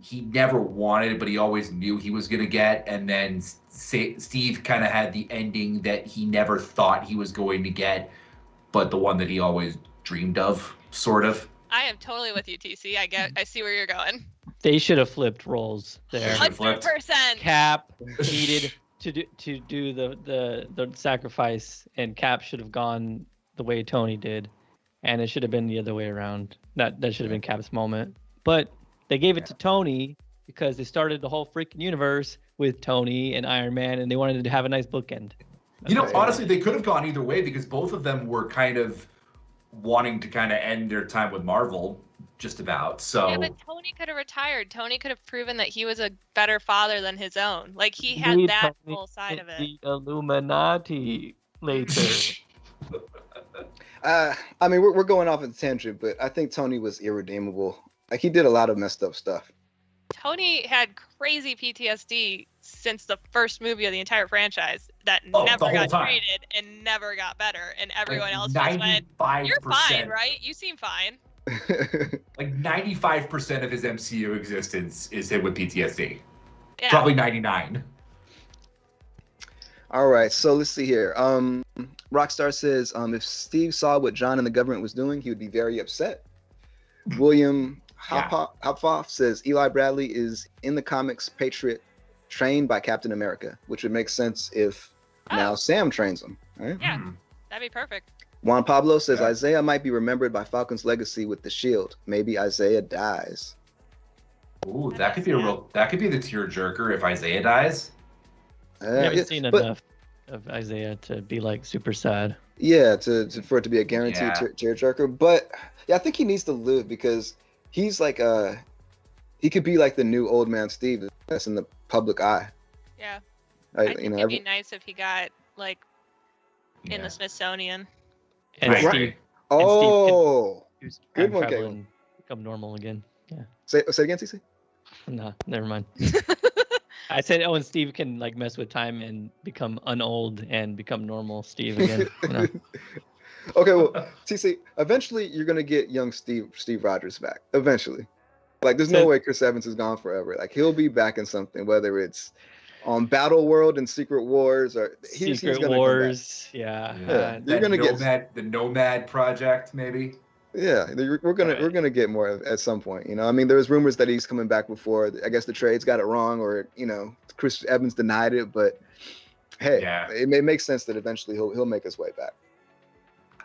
he never wanted, but he always knew he was going to get. And then Steve kind of had the ending that he never thought he was going to get, but the one that he always dreamed of, sort of. I am totally with you, TC. I see where you're going. They should have flipped roles there. 100%. Cap needed to do the sacrifice, and Cap should have gone the way Tony did, and it should have been the other way around. That should have been Cap's moment. But they gave it to Tony because they started the whole freaking universe with Tony and Iron Man, and they wanted to have a nice bookend. You know, honestly, they could have gone either way because both of them were kind of wanting to kind of end their time with Marvel, just about. So yeah, but Tony could have retired. Tony could have proven that he was a better father than his own. Like he had that whole side of it. The Illuminati later. I mean, we're going off on a tangent, but I think Tony was irredeemable. Like he did a lot of messed up stuff. Tony had crazy PTSD since the first movie of the entire franchise that never got treated and never got better, and everyone else just went, "You're fine, right? You seem fine." Like 95% of his MCU existence is him with PTSD. Yeah. Probably 99. All right, so let's see here. Rockstar says if Steve saw what John and the government was doing, he would be very upset. William Hopfoff says Eli Bradley is in the comics Patriot trained by Captain America, which would make sense if now Sam trains him. Right? Yeah, that'd be perfect. Juan Pablo says Isaiah might be remembered by Falcon's legacy with the shield. Maybe Isaiah dies. Ooh, that could be the tearjerker if Isaiah dies. I haven't seen enough of Isaiah to be like super sad. Yeah, for it to be a guaranteed tearjerker. But yeah, I think he needs to live because he's like he could be like the new Old Man Steve that's in the public eye. Yeah. I think it'd be nice if he got like in the Smithsonian. And Steve, good one, Caitlin. Become normal again. Yeah. Say again, TC. No, never mind. I said, and Steve can like mess with time and become unold and become normal Steve again. You know? Okay, well, TC, eventually you're gonna get young Steve Rogers back. Eventually, like there's no way Chris Evans is gone forever. Like he'll be back in something, whether it's on Battle World and Secret Wars or he's gonna Wars. Yeah. You're gonna get the Nomad Project, maybe. Yeah, we're gonna get more at some point. You know, I mean, there was rumors that he's coming back before. I guess the trades got it wrong, or you know, Chris Evans denied it. But hey, it makes sense that eventually he'll make his way back.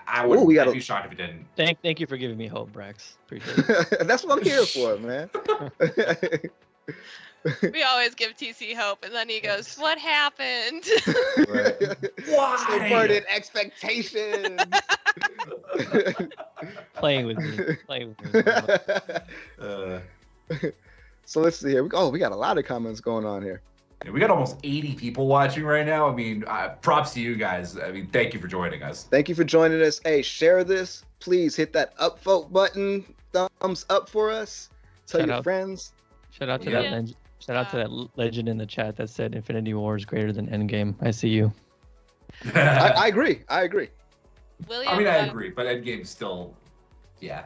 I would be shocked if it didn't. Thank you for giving me hope, Brax. Appreciate it. That's what I'm here for, man. We always give TC hope, and then he goes, "What happened?" Right. Why? Subverted expectations. Playing with me. So let's see here. We got a lot of comments going on here. Yeah, we got almost 80 people watching right now. I mean, props to you guys. I mean, thank you for joining us. Thank you for joining us. Hey, share this. Please hit that upvote button. Thumbs up for us. Tell your friends. Shout out to Shout out to that legend in the chat that said Infinity War is greater than Endgame. I see you. I agree. William, I mean, I agree, but Endgame's still, yeah.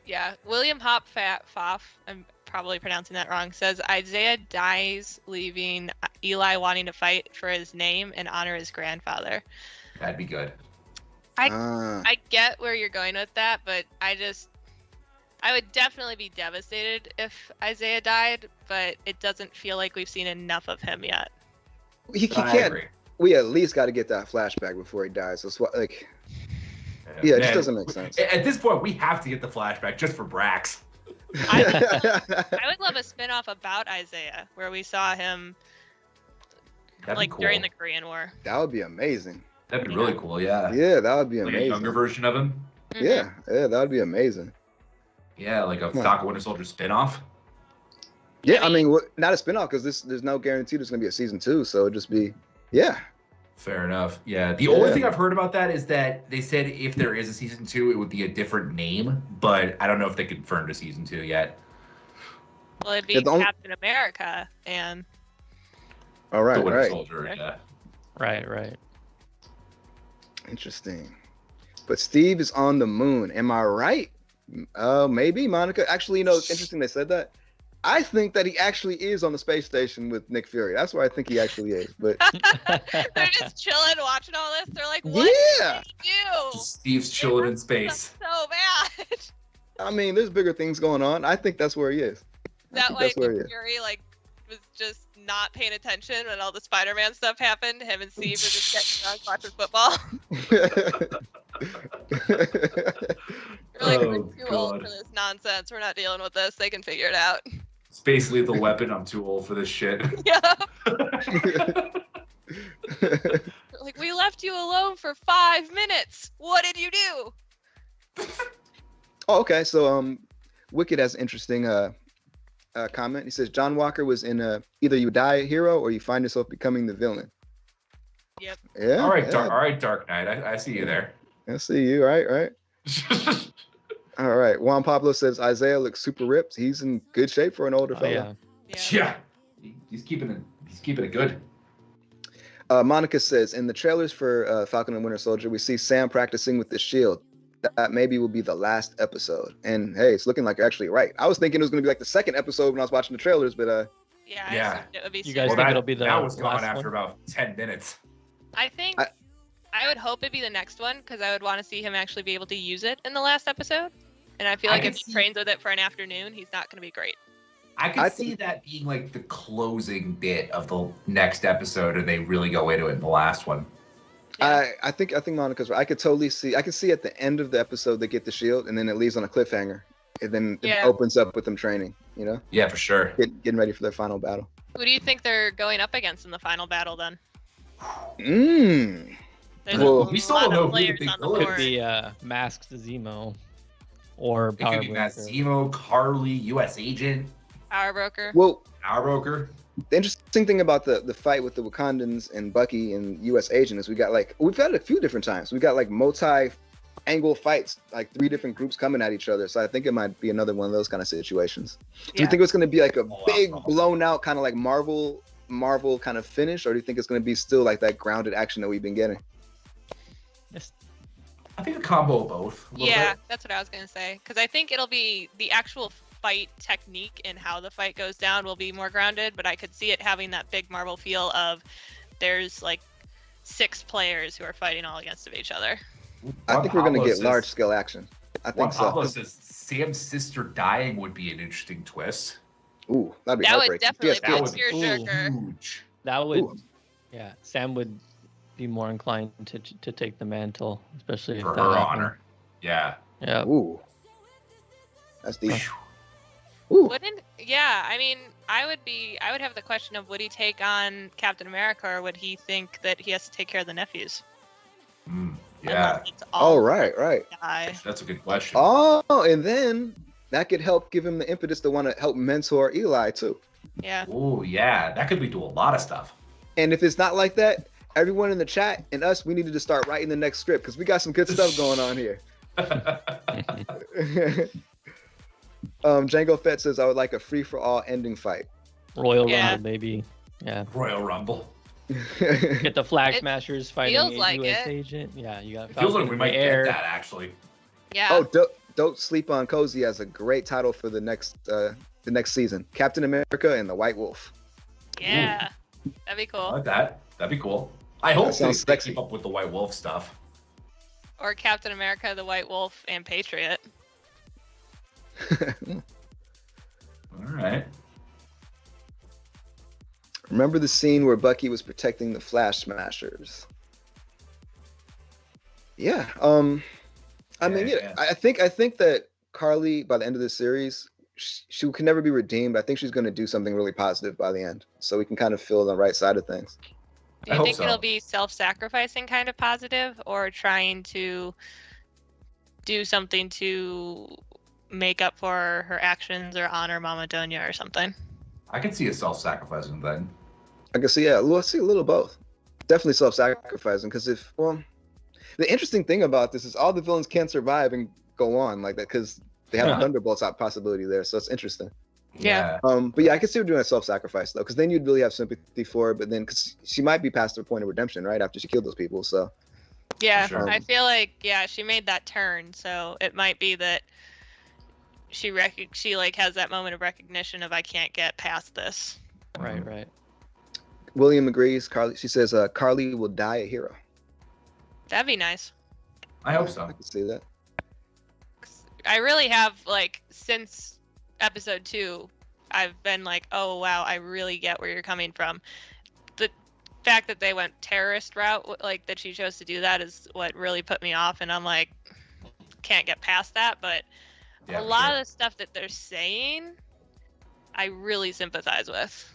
Yeah, William Hopfoff, I'm probably pronouncing that wrong, says Isaiah dies leaving Eli wanting to fight for his name and honor his grandfather. That'd be good. I get where you're going with that, but I would definitely be devastated if Isaiah died, but it doesn't feel like we've seen enough of him yet. He I can't. agree. We at least got to get that flashback before he dies. So it's what, like, yeah, it just doesn't make sense. At this point, we have to get the flashback just for Brax. I would love a spin-off about Isaiah where we saw him That'd be cool. during the Korean War. That would be amazing. That'd be really cool, yeah. Yeah, that would be Like amazing. a younger version of him. Mhm. Yeah, that would be amazing. Yeah, like a Falcon Winter Soldier spin-off. Yeah, I mean, not a spinoff because there's no guarantee there's gonna be a season 2, so it'd just be, yeah. Fair enough. Yeah. The only thing I've heard about that is that they said if there is a season 2, it would be a different name, but I don't know if they confirmed a season 2 yet. Well, it'd be Captain America and. All right, the Winter right. Soldier, yeah. Right. Interesting. But Steve is on the moon. Am I right? Maybe, Monica. Actually, it's interesting they said that. I think that he actually is on the space station with Nick Fury. That's where I think he actually is. But They're just chilling, watching all this. They're like, "What did he do?" Steve's chilling in space. So bad. I mean, there's bigger things going on. I think that's where he is. That way, Nick Fury was just not paying attention when all the Spider-Man stuff happened. Him and Steve were just getting drunk watching football. We're like, we're too old for this nonsense. We're not dealing with this. They can figure it out. It's basically the weapon. I'm too old for this shit. Yeah. Like, we left you alone for 5 minutes. What did you do? Oh, okay. So, Wicked has an interesting comment. He says John Walker was in either you die a hero or you find yourself becoming the villain. Yep. Yeah. All right, yeah. Dark Knight. I see you there. I see you. Right. All right. Juan Pablo says Isaiah looks super ripped. He's in good shape for an older fella. Yeah. He's keeping it good. Monica says in the trailers for Falcon and Winter Soldier, we see Sam practicing with the shield. That maybe will be the last episode. And hey, it's looking like you're actually right. I was thinking it was going to be like the second episode when I was watching the trailers, but yeah. It would be. You guys think it'll be the that was gone last after one? about 10 minutes. I think I would hope it'd be the next one because I would want to see him actually be able to use it in the last episode. And I feel like if he trains with it for an afternoon, he's not going to be great. I could see that being like the closing bit of the next episode, and they really go into it in the last one. yeah. I think Monica's right. I could see at the end of the episode they get the shield, and then it leaves on a cliffhanger, and then it opens up with them training. Yeah, for sure. Getting ready for their final battle. Who do you think they're going up against in the final battle then? Well, we still don't know who the players big on the villain Could board. be Masked Zemo or It Power could be Matt Broker. Zemo, Carly, U.S. Agent, Power Broker. Well, Power Broker. the interesting thing about the fight with the Wakandans and Bucky and U.S. Agent is we've had it a few different times. We've got like multi-angle fights, like 3 different groups coming at each other. So I think it might be another one of those kind of situations. Do you think it's going to be like a big blown out kind of like Marvel kind of finish, or do you think it's going to be still like that grounded action that we've been getting? I think a combo of both. Yeah, that's what I was going to say. Because I think it'll be the actual fight technique and how the fight goes down will be more grounded, but I could see it having that big Marvel feel of there's like 6 players who are fighting all against each other. I think we're going to get large scale action. I think so. Pablo says Sam's sister dying would be an interesting twist. Ooh, that'd be That would heartbreaking. definitely be a PS. tearjerker. Huge. That would, Ooh. yeah. Sam would be more inclined to take the mantle, especially if For that her happened. honor. Yeah. Yeah. Ooh, that's deep. Ooh. I mean, I would have the question of would he take on Captain America or would he think that he has to take care of the nephews? Yeah. Unless it's all Oh, right. die. That's a good question. Oh, and then that could help give him the impetus to want to help mentor Eli too. Yeah. Oh, yeah. That could lead to a lot of stuff. And if it's not like that, everyone in the chat and us, we needed to start writing the next script because we got some good stuff going on here. Django Fett says, I would like a free-for-all ending fight. Royal Yeah. Rumble, baby. Yeah. Royal Rumble. Get the Flag It Smashers fighting feels a like U.S. it. agent. Yeah, you got It feels Falcon like we in might the air. get that actually. Yeah. Oh, don't sleep on Cozy as a great title for the next season. Captain America and the White Wolf. Yeah. That'd be I cool. like that. That'd be cool. I hope they sounds sexy. keep up with the White Wolf stuff. Or Captain America, the White Wolf, and Patriot. All right. Remember the scene where Bucky was protecting the Flash Smashers? Yeah. I mean, Yeah. I think that Carly, by the end of this series, she can never be redeemed. I think she's going to do something really positive by the end, so we can kind of feel the right side of things. Do I you hope think so. it'll be self-sacrificing kind of positive, or trying to do something to make up for her actions or honor Mama Donya or something? I can see a self-sacrificing thing. I can see, we'll see a little both. Definitely self-sacrificing, because the interesting thing about this is all the villains can't survive and go on like that because they have a Thunderbolts out possibility there, so it's interesting. Yeah. But yeah, I can see her doing a self-sacrifice though, because then you'd really have sympathy for her. But then, because she might be past her point of redemption, right after she killed those people. So Yeah, Sure. I feel like she made that turn, so it might be that she like has that moment of recognition of I can't get past this. Right. William agrees. Carly, she says, Carly will die a hero. That'd be nice. I hope I so. can see that. I really have, like, since episode 2, I've been like, oh wow, I really get where you're coming from. The fact that they went terrorist route, like that she chose to do that, is what really put me off, and I'm like, can't get past that. But Yeah, a lot sure. of the stuff that they're saying, I really sympathize with.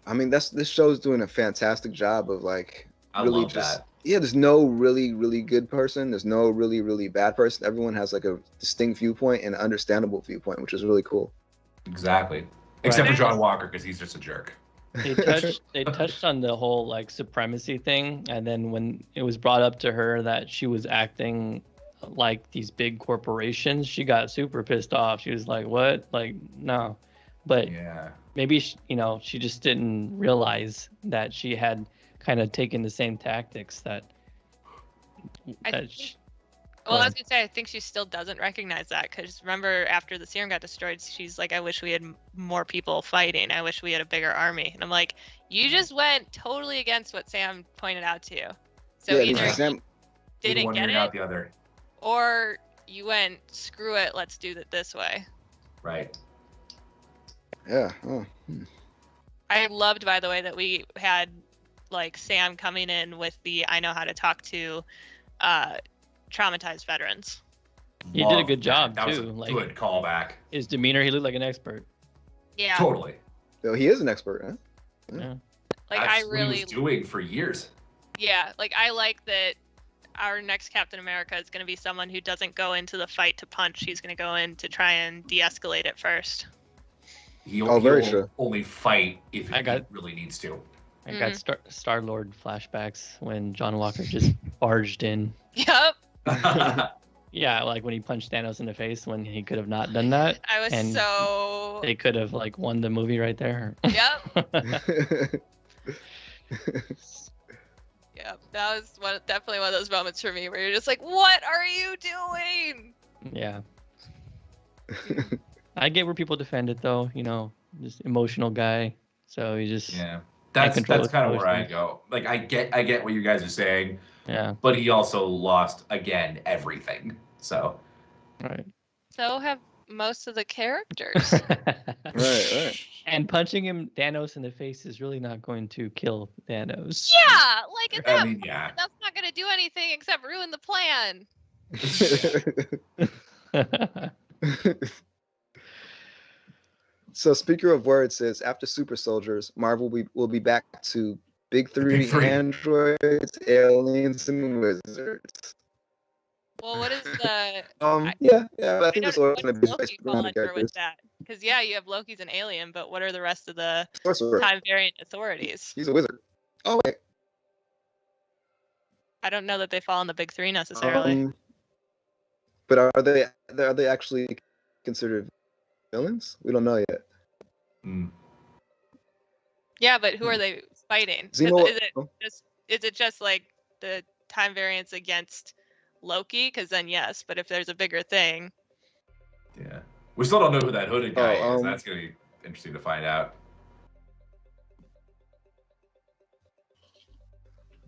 I mean, this show's doing a fantastic job of like I really love that. Yeah, there's no really, really good person. There's no really, really bad person. Everyone has like a distinct viewpoint and an understandable viewpoint, which is really cool. Exactly. Except Right. for John Walker, because he's just a jerk. They touched on the whole like supremacy thing, and then when it was brought up to her that she was acting like these big corporations, she got super pissed off. She was like, "What? Like, no." But Yeah. maybe she just didn't realize that she had kind of taken the same tactics that. Well, I was gonna say, I think she still doesn't recognize that, because remember after the serum got destroyed, she's like, I wish we had more people fighting. I wish we had a bigger army. And I'm like, you just went totally against what Sam pointed out to you. So Yeah, either Sam- you didn't one get ear, not it, the other. or you went, screw it, let's do it this way. Right. Yeah. I loved, by the way, that we had like Sam coming in with the I know how to talk to traumatized veterans. He did a Love good job, that. That too, was a like- good callback. His demeanor, he looked like an expert. Yeah. Totally. So he is an expert, huh? Yeah. Like That's I what really he was doing for years. Yeah, like I like that our next Captain America is going to be someone who doesn't go into the fight to punch. He's going to go in to try and de-escalate it first. Very true. Only fight if I he got- really needs to. I got Star-Lord flashbacks when John Walker just barged in. Yep. Yeah, like when he punched Thanos in the face when he could have not done that. I was And so They could have like won the movie right there. Yep. Yep. That was definitely one of those moments for me where you're just like, what are you doing? Yeah. I get where people defend it though, just emotional guy. So he just Yeah. Can't control That's his kind of where I emotions. go. Like I get what you guys are saying, yeah, but he also lost again everything. So right. So have most of the characters. Right. And punching Thanos in the face is really not going to kill Thanos. Yeah, like at that I mean, point, yeah. that's not going to do anything except ruin the plan. So Speaker of Words says, after Super Soldiers, Marvel will be back to Big Three, Big Three. androids, aliens, and wizards. Well, what is the Yeah, but I I think don't this know all what going to does be Loki based fall around the under characters. with that? Because yeah, you have Loki's an alien, but what are the rest of the Sorcerer. time variant authorities? He's a wizard. Oh wait. I don't know that they fall in the big three necessarily. But are they actually considered villains? We don't know yet. Mm. Yeah, but who are they fighting? 'Cause Zemo. is it just like the time variance against Loki? Because then yes, but if there's a bigger thing, Yeah. We still don't know who that hooded guy is. um, That's gonna be interesting to find out.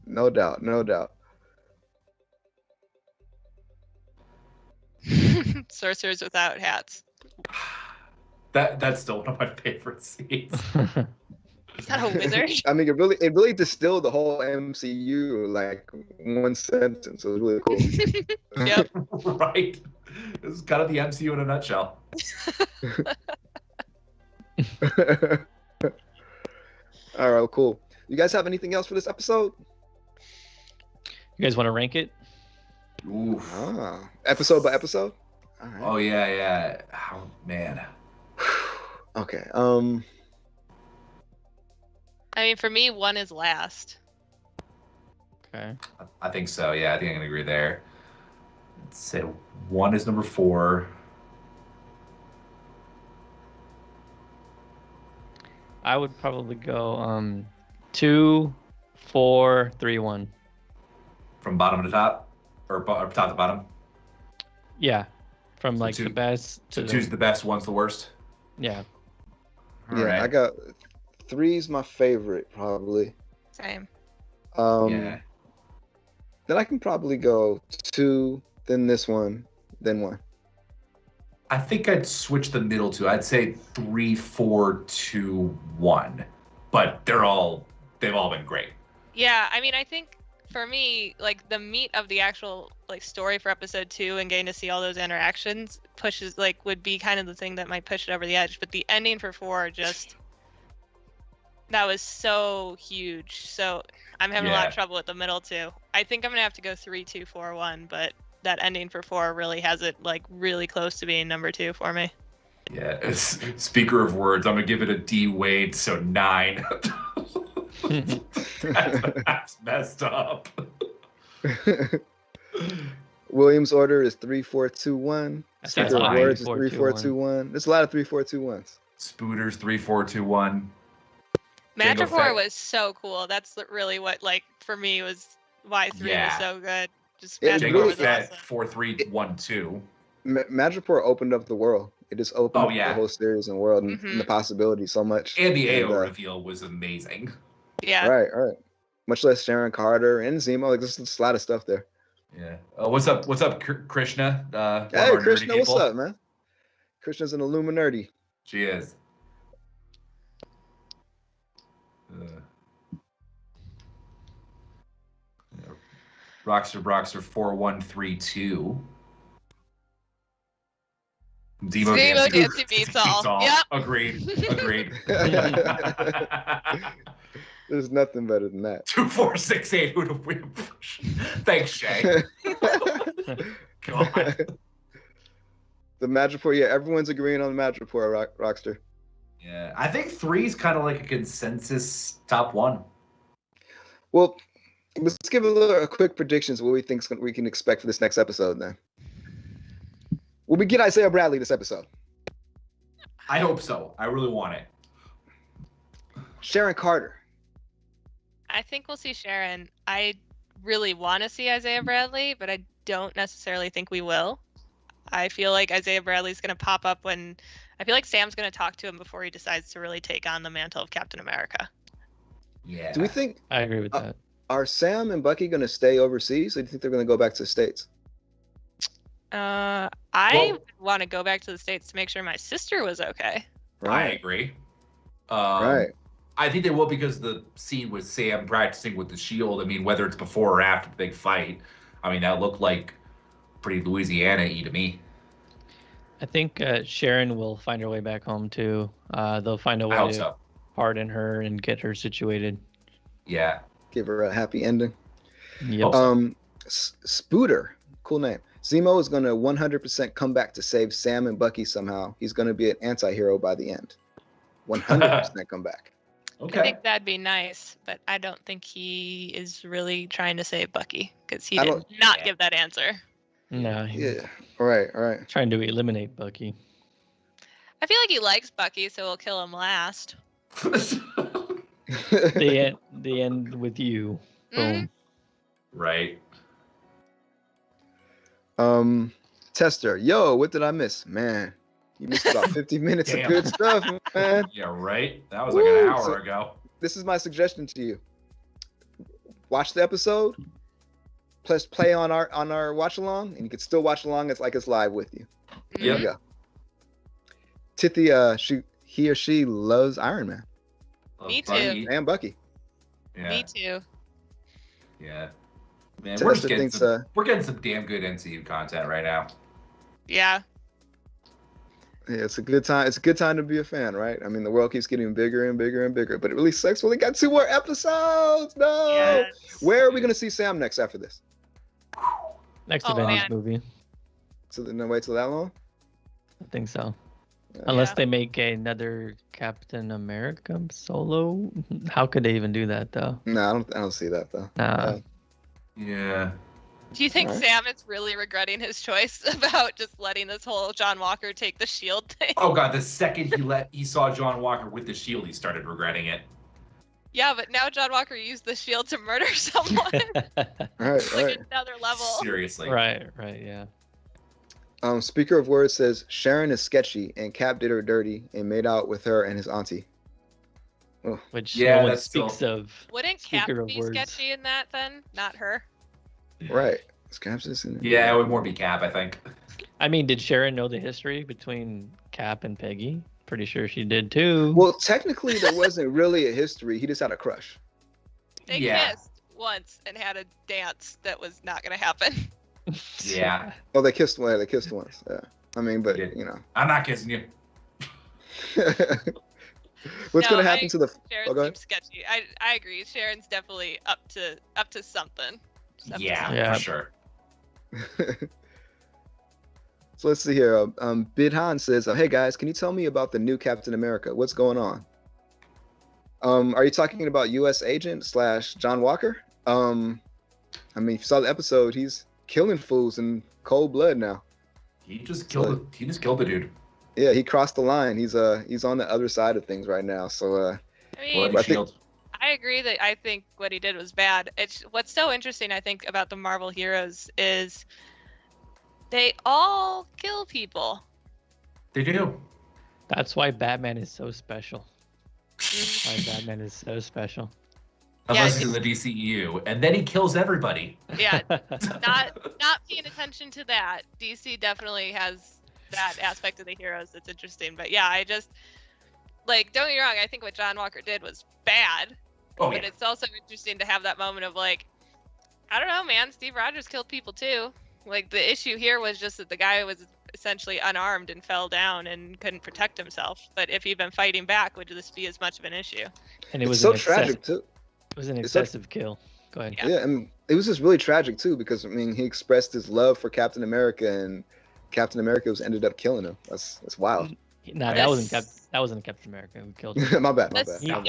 No doubt, no doubt. sorcerers without hats. That's still one of my favorite scenes. Is that a wizard? I mean, it really distilled the whole MCU like one sentence. It was really cool. Yep. Right. This is kind of the MCU in a nutshell. All right, cool. You guys have anything else for this episode? You guys want to rank it? Oof. Episode by episode? All right. Oh yeah. Oh man. Okay. I mean, for me, 1 is last. Okay. I think so. Yeah, I think I can agree there. Let's say 1 is number 4. I would probably go 2, 4, 3, 1. From bottom to top, or top to bottom. Yeah, from So like two- the best So to 2's the best, 1's the worst. yeah. All Yeah, right. I got 3's my favorite probably. Same. Yeah. Then I can probably go 2, then this one, then 1. I think I'd switch the middle two. I'd say 3, 4, 2, 1. But they've all been great. Yeah, I mean, I think for me, like the meat of the actual like story for episode 2 and getting to see all those interactions would be kind of the thing that might push it over the edge. But the ending for 4 that was so huge. So I'm having a lot of trouble with the middle two. I think I'm gonna have to go 3, 2, 4, 1. But that ending for 4 really has it like really close to being number 2 for me. Yeah. Speaker of words, I'm gonna give it a D Wade, so 9. That's messed up. Williams' order is 3, 4, 2, 1. That's Speaker of fine. words is 4, 3, 2, 4, 1. 2, 1. There's a lot of 3, 4, 2, 1s. Spooters 3, 4, 2, 1. Madripoor Fett. was so cool. That's really what like for me was why 3 Yeah. was so good. Just It Madripoor Jango was Fett awesome. 4, 3, 1, 2. Madripoor opened up the world. It just opened up yeah. the whole series and world and the possibilities so much. And the AO And, reveal was amazing. Yeah. Right. Much less Sharon Carter and Zemo. Like, there's a lot of stuff there. Yeah. What's up, Krishna? One of Hey, our nerdy Krishna, what's people? up, man? Krishna's an Illuminerdi. She is. Rockster 4132. Zemo Dancing beats all. Yep. Agreed. There's nothing better than that. 2468. Who do we push? Thanks, Shang. God. The Madripoor, yeah, everyone's agreeing on the Madripoor, Rockster. Yeah, I think 3 is kind of like a consensus top 1. Well, let's give a quick predictions what we think we can expect for this next episode then. Will we get Isaiah Bradley this episode? I hope so. I really want it. Sharon Carter. I think we'll see Sharon. I really want to see Isaiah Bradley, but I don't necessarily think we will. I feel like Isaiah Bradley's going to pop up when I feel like Sam's going to talk to him before he decides to really take on the mantle of Captain America. Yeah. Do we think I agree with that. are Sam and Bucky going to stay overseas, or do you think they're going to go back to the States? I want to go back to the States to make sure my sister was okay. I agree. Right. I think they will because the scene with Sam practicing with the shield. I mean, whether it's before or after the big fight, I mean, that looked like pretty Louisiana-y to me. I think Sharon will find her way back home too. They'll find a I way hope to so. pardon her and get her situated. Yeah. Give her a happy ending. Yep. Spooter, cool name. Zemo is going to 100% come back to save Sam and Bucky somehow. He's going to be an anti-hero by the end. 100% come back. I Okay. think that'd be nice, but I don't think he is really trying to save Bucky because he I did don't- not give that answer. No, he's Yeah. All right. trying to eliminate Bucky. I feel like he likes Bucky, so he'll kill him last. They end with you. Boom. Right. Tester, yo, what did I miss? Man, you missed about 50 minutes of Damn. good stuff, man. Yeah, right. That was like an Woo! hour So- ago. This is my suggestion to you. Watch the episode, press play on our watch along, and you can still watch along. It's like it's live with you. There Yep. you go. Tithy, he or she loves Iron Man Me too. Bucky. and Bucky. Yeah. Me too. Yeah. Man, Tester we're just getting thinks, we're getting some damn good MCU content right now. Yeah. Yeah, it's a good time. It's a good time to be a fan, right? I mean, the world keeps getting bigger and bigger and bigger, but it really sucks. We only got 2 more episodes. No. Yes. Where are we going to see Sam next after this? Next Oh, Avengers man. movie. So no wait till that long? I think so. Yeah. Unless Yeah. they make another Captain America solo. How could they even do that though? No, I don't see that though. Nah. Yeah. Do you think Alright. Sam is really regretting his choice about just letting this whole John Walker take the shield thing? Oh god, the second he saw John Walker with the shield, he started regretting it. Yeah, but now John Walker used the shield to murder someone. All right, all Like right. another level. Seriously. right, yeah. Speaker of Words says Sharon is sketchy and Cap did her dirty and made out with her and his auntie. Which Yeah, no one that's still- speaks of. Wouldn't Cap Speaker of be words. sketchy in that then? Not her. Right. Is Cap's just in there? Yeah, it would more be Cap, I think. I mean, did Sharon know the history between Cap and Peggy? Pretty sure she did too. Well, technically, there wasn't really a history. He just had a crush. They Yeah. kissed once and had a dance that was not going to happen. Yeah. Oh, they kissed. Well, they kissed once. Yeah. I mean, but Yeah. you know, I'm not kissing you. what's No, gonna happen to the? Sharon Oh, go ahead. seems sketchy. I agree. Sharon's definitely up to something. Just up to Yeah, something. Yeah. for sure. So let's see here. Bidhan says, "Hey guys, can you tell me about the new Captain America? What's going on?" Are you talking about U.S. Agent / John Walker? I mean, if you saw the episode, he's killing fools in cold blood now. He just killed the dude. Yeah, he crossed the line. He's on the other side of things right now. So I mean, Bloody I think- shield. I agree that I think what he did was bad. It's what's so interesting, I think, about the Marvel heroes is they all kill people. They do. That's why Batman is so special. Why Batman is so special. Unless Yeah, he's in the DCEU. And then he kills everybody. Yeah, not paying attention to that. DC definitely has that aspect of the heroes that's interesting. But yeah, I just like don't get me wrong. I think what John Walker did was bad. Oh, But yeah. it's also interesting to have that moment of like, I don't know, man. Steve Rogers killed people too. Like the issue here was just that the guy was essentially unarmed and fell down and couldn't protect himself. But if he'd been fighting back, would this be as much of an issue? And it it's was so an tragic too. It was an It's so- excessive kill. Go ahead. Yeah. Yeah, I mean, it was just really tragic too because I mean, he expressed his love for Captain America, and Captain America ended up killing him. That's wild. Nah, Yes. that wasn't Captain America who killed him. my bad. That's- He, Yeah.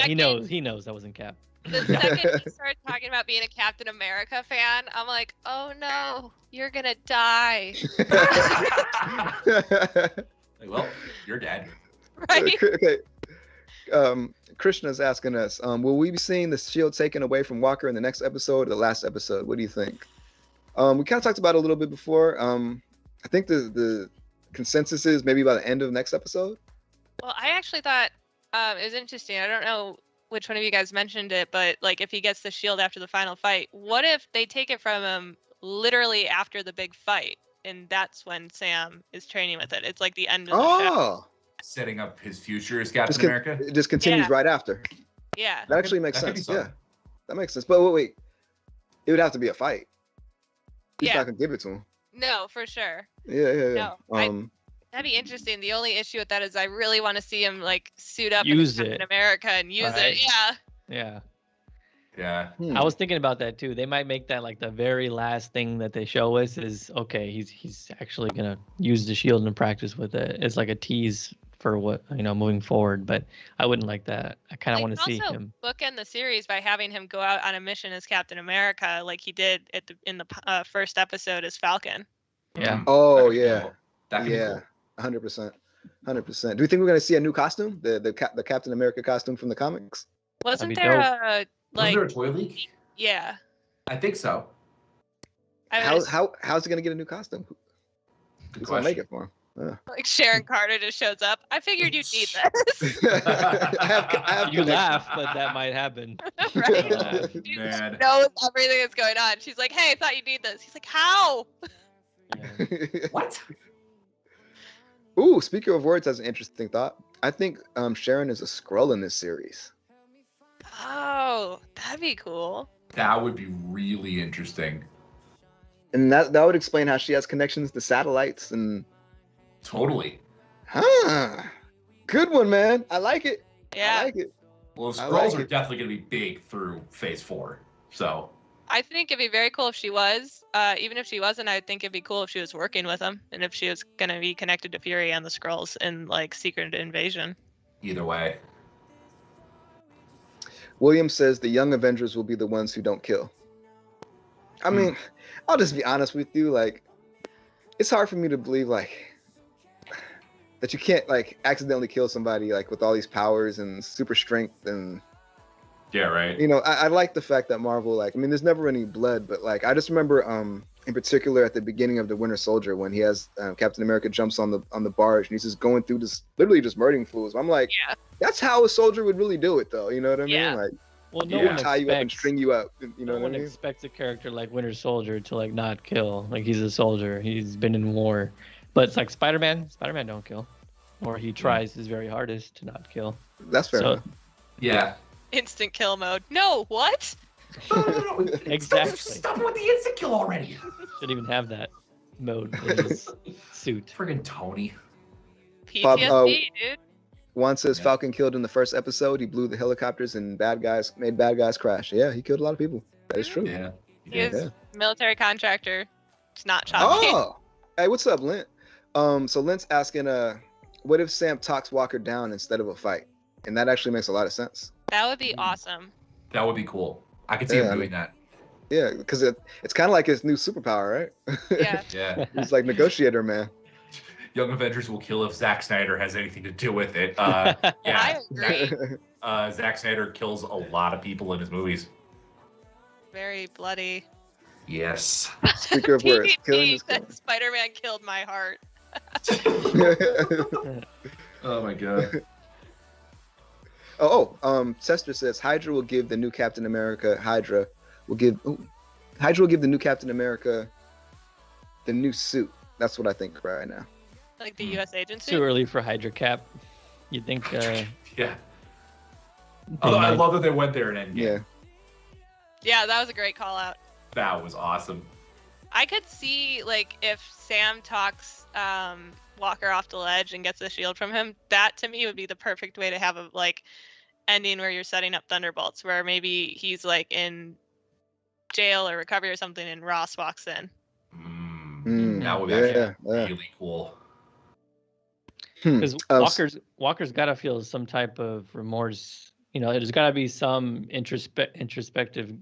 he knows that wasn't Cap. The second he started talking about being a Captain America fan, I'm like, oh no, you're gonna die, Like, well, you're dead. right? Okay. Krishna's asking us, will we be seeing the shield taken away from Walker in the next episode or the last episode? What do you think? We kind of talked about it a little bit before. I think the consensus is maybe by the end of next episode. Well, I actually thought it was interesting. I don't know which one of you guys mentioned it, but like if he gets the shield after the final fight, what if they take it from him literally after the big fight, and that's when Sam is training with it? It's like the end of the show. Oh, Setting up his future as Captain just con- America. it just continues Yeah. right after. Yeah. That actually makes That could be sense. fun. Yeah, that makes sense. But wait, it would have to be a fight. He's Yeah. not gonna give it to him. No, for sure. Yeah. No, That'd be interesting. The only issue with that is I really want to see him like suit up Use in Captain it. America and use Right. it. Yeah. Yeah. Yeah. I was thinking about that too. They might make that like the very last thing that they show us is okay, he's actually gonna use the shield in practice with it. It's like a tease for what moving forward. But I wouldn't like that. I kind of They want to can see also him. bookend the series by having him go out on a mission as Captain America, like he did in the first episode as Falcon. Yeah. Oh That could be yeah, cool. That could be yeah, cool. 100%. Do you think we're gonna see a new costume? The Captain America costume from the comics? Wasn't be there dope. a Was there a like? toy leak? Yeah. I think so. How's How's he gonna get a new costume? Good Who's gonna make question. it for him? Yeah. like Sharon Carter just shows up? I figured you'd need this. I have You connections. laugh, but that might happen. Right? Oh, She man. knows everything that's going on. She's like, "Hey, I thought you'd need this." He's like, "How?" Yeah. What? Ooh, speaker of words has an interesting thought. I think Sharon is a Skrull in this series. Oh, that'd be cool. That would be really interesting. And that would explain how she has connections to satellites and Totally. Good one, man. I like it. Yeah. I like it. Well, the I Skrulls like are it. definitely going to be big through Phase 4. So, I think it'd be very cool if she was. Even if she wasn't, I think it'd be cool if she was working with them and if she was gonna be connected to Fury and the Skrulls in like Secret Invasion. either way. William says the young Avengers will be the ones who don't kill. I mean, I'll just be honest with you. Like, it's hard for me to believe like that you can't like accidentally kill somebody like with all these powers and super strength and Yeah, right. you know. I like the fact that Marvel like. I mean, there's never any blood, but like I just remember in particular at the beginning of the Winter Soldier when he has Captain America jumps on the barge and he's just going through this literally just murdering fools. I'm like, Yeah. that's how a soldier would really do it though. You know what I mean? Yeah. Like. Well, no Yeah. one Tie you up and expects. string you up. You know No what I one mean? expects a character like Winter Soldier to like not kill. Like he's a soldier. He's been in war. But it's like Spider-Man. Spider-Man don't kill, or he tries his very hardest to not kill. That's fair. So enough. Yeah. Instant kill mode. No, what? No. Exactly. Stop it with the instant kill already. should even have that mode in his suit. Friggin' Tony. Bob, PTSD, dude. Juan says Yeah. Falcon killed in the first episode. He blew the helicopters and made bad guys crash. Yeah, he killed a lot of people. That is true. Yeah. He is Yeah. military contractor. It's not shocking. Oh, hey, what's up, Lint? So Lint's asking, what if Sam talks Walker down instead of a fight? And that actually makes a lot of sense. That would be awesome. That would be cool. I could see Yeah, him doing that. Yeah, because it's kind of like his new superpower, right? Yeah. Yeah. He's like negotiator, man. Young Avengers will kill if Zack Snyder has anything to do with it. Yeah. I agree. Zack Snyder kills a lot of people in his movies. Very bloody. Yes. Speaker of words, killing PvP is that Spider-Man killed my heart. cool. Oh my god. Chester says Hydra will give the new Captain America. Hydra will give the new Captain America the new suit. That's what I think right now. Like the U.S. agency. Too early for Hydra Cap. You think? Yeah. Although I love that they went there in Endgame. Yeah. Yeah, that was a great call out. That was awesome. I could see like if Sam talks Walker off the ledge and gets the shield from him. That to me would be the perfect way to have a like ending where you're setting up Thunderbolts, where maybe he's like in jail or recovery or something, and Ross walks in. That would be actually yeah. really cool. Because Walker's got to feel some type of remorse. You know, there's got to be some introspection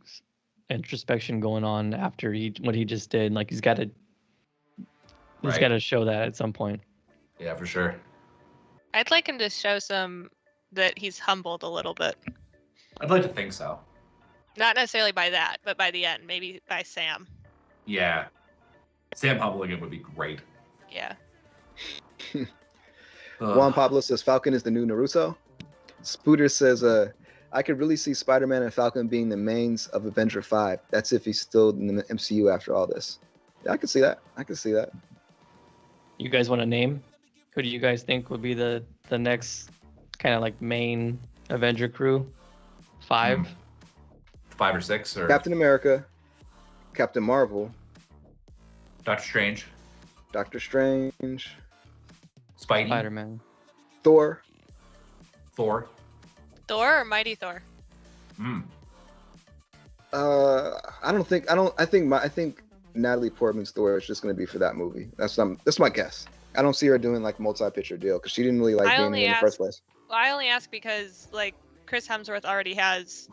going on after what he just did. Like he's got to show that at some point. Yeah, for sure. I'd like him to show some that he's humbled a little bit. I'd like to think so. Not necessarily by that, but by the end, maybe by Sam. Yeah. Sam humbling him would be great. Yeah. Juan Pablo says Falcon is the new Naruto. Spooter says I could really see Spider-Man and Falcon being the mains of Avenger 5. That's if he's still in the MCU after all this. Yeah, I could see that. You guys want to name? Who do you guys think would be the next kind of like main Avenger crew? 5? 5 or 6 or Captain America, Captain Marvel, Doctor Strange, Doctor Strange, Spidey, Spider-Man. Thor. Thor. Thor or Mighty Thor? I think Natalie Portman's Thor is just going to be for that movie. That's my guess. I don't see her doing like multi-picture deal because she didn't really like being in the first place. Well, I only ask because like Chris Hemsworth already has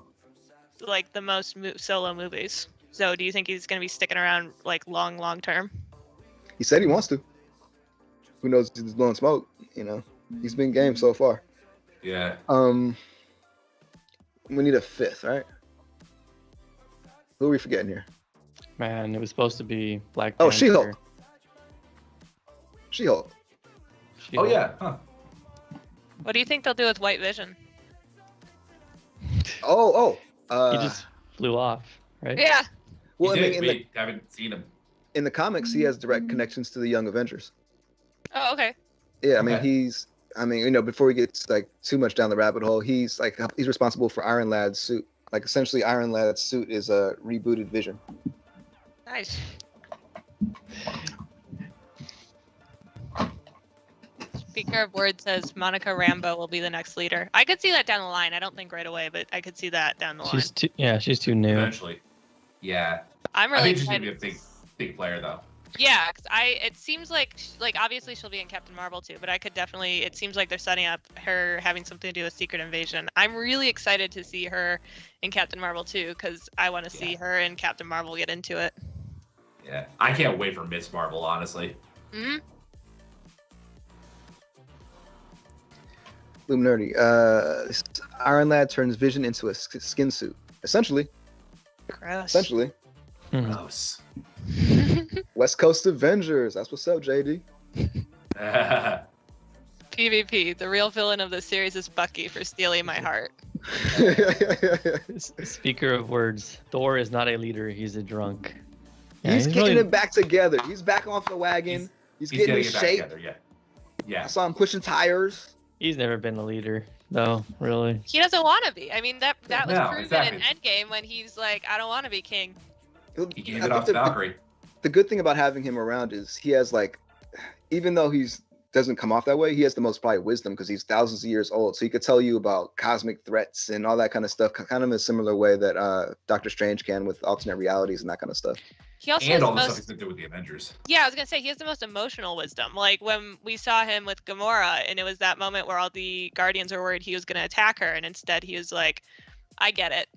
like the most solo movies. So do you think he's going to be sticking around like long term? He said he wants to. Who knows if he's blowing smoke? You know, he's been game so far. Yeah. We need a fifth, right? Who are we forgetting here? Man, it was supposed to be Black Oh, Panther. She-Hulk. She-Hulk. Oh yeah. Huh. What do you think they'll do with White Vision? He just flew off, right? Yeah. well, I He mean, did. We haven't seen him. in the comics, he has direct connections to the Young Avengers. Oh, okay. Yeah, I mean, Okay. before we get like too much down the rabbit hole, he's responsible for Iron Lad's suit. Like essentially, Iron Lad's suit is a rebooted Vision. Nice. Speaker of Words says Monica Rambeau will be the next leader. I could see that down the line. I don't think right away, but I could see that down the line. She's too new. Eventually. Yeah. I'm I really think she's gonna excited. be a big player though. Yeah, 'cause it seems like obviously she'll be in Captain Marvel too, but I could definitely, it seems like they're setting up her having something to do with Secret Invasion. I'm really excited to see her in Captain Marvel too, because I want to see her and Captain Marvel get into it. Yeah. I can't wait for Miss Marvel, honestly. Hmm. Illuminerdi. Iron Lad turns Vision into a skin suit. Essentially. Gross. Gross. West Coast Avengers. That's what's up, JD. PvP. The real villain of the series is Bucky for stealing my heart. Speaker of Words, Thor is not a leader. He's a drunk. Yeah, he's getting really- it back together. He's back off the wagon. He's getting in it back shape. together, yeah. Yeah. I saw him pushing tires. He's never been a leader, though. Really. He doesn't want to be. I mean, that was No, proven exactly. in Endgame when he's like, I don't want to be king. He gave I it think off to Valkyrie. the good thing about having him around is he has like, even though he's doesn't come off that way, he has the most probably wisdom because he's thousands of years old. So he could tell you about cosmic threats and all that kind of stuff, kind of in a similar way that Doctor Strange can with alternate realities and that kind of stuff. He also And has all the the stuff most, he's gonna do with the Avengers. yeah, I was gonna say he has the most emotional wisdom. Like when we saw him with Gamora, and it was that moment where all the Guardians were worried he was gonna attack her, and instead he was like, "I get it.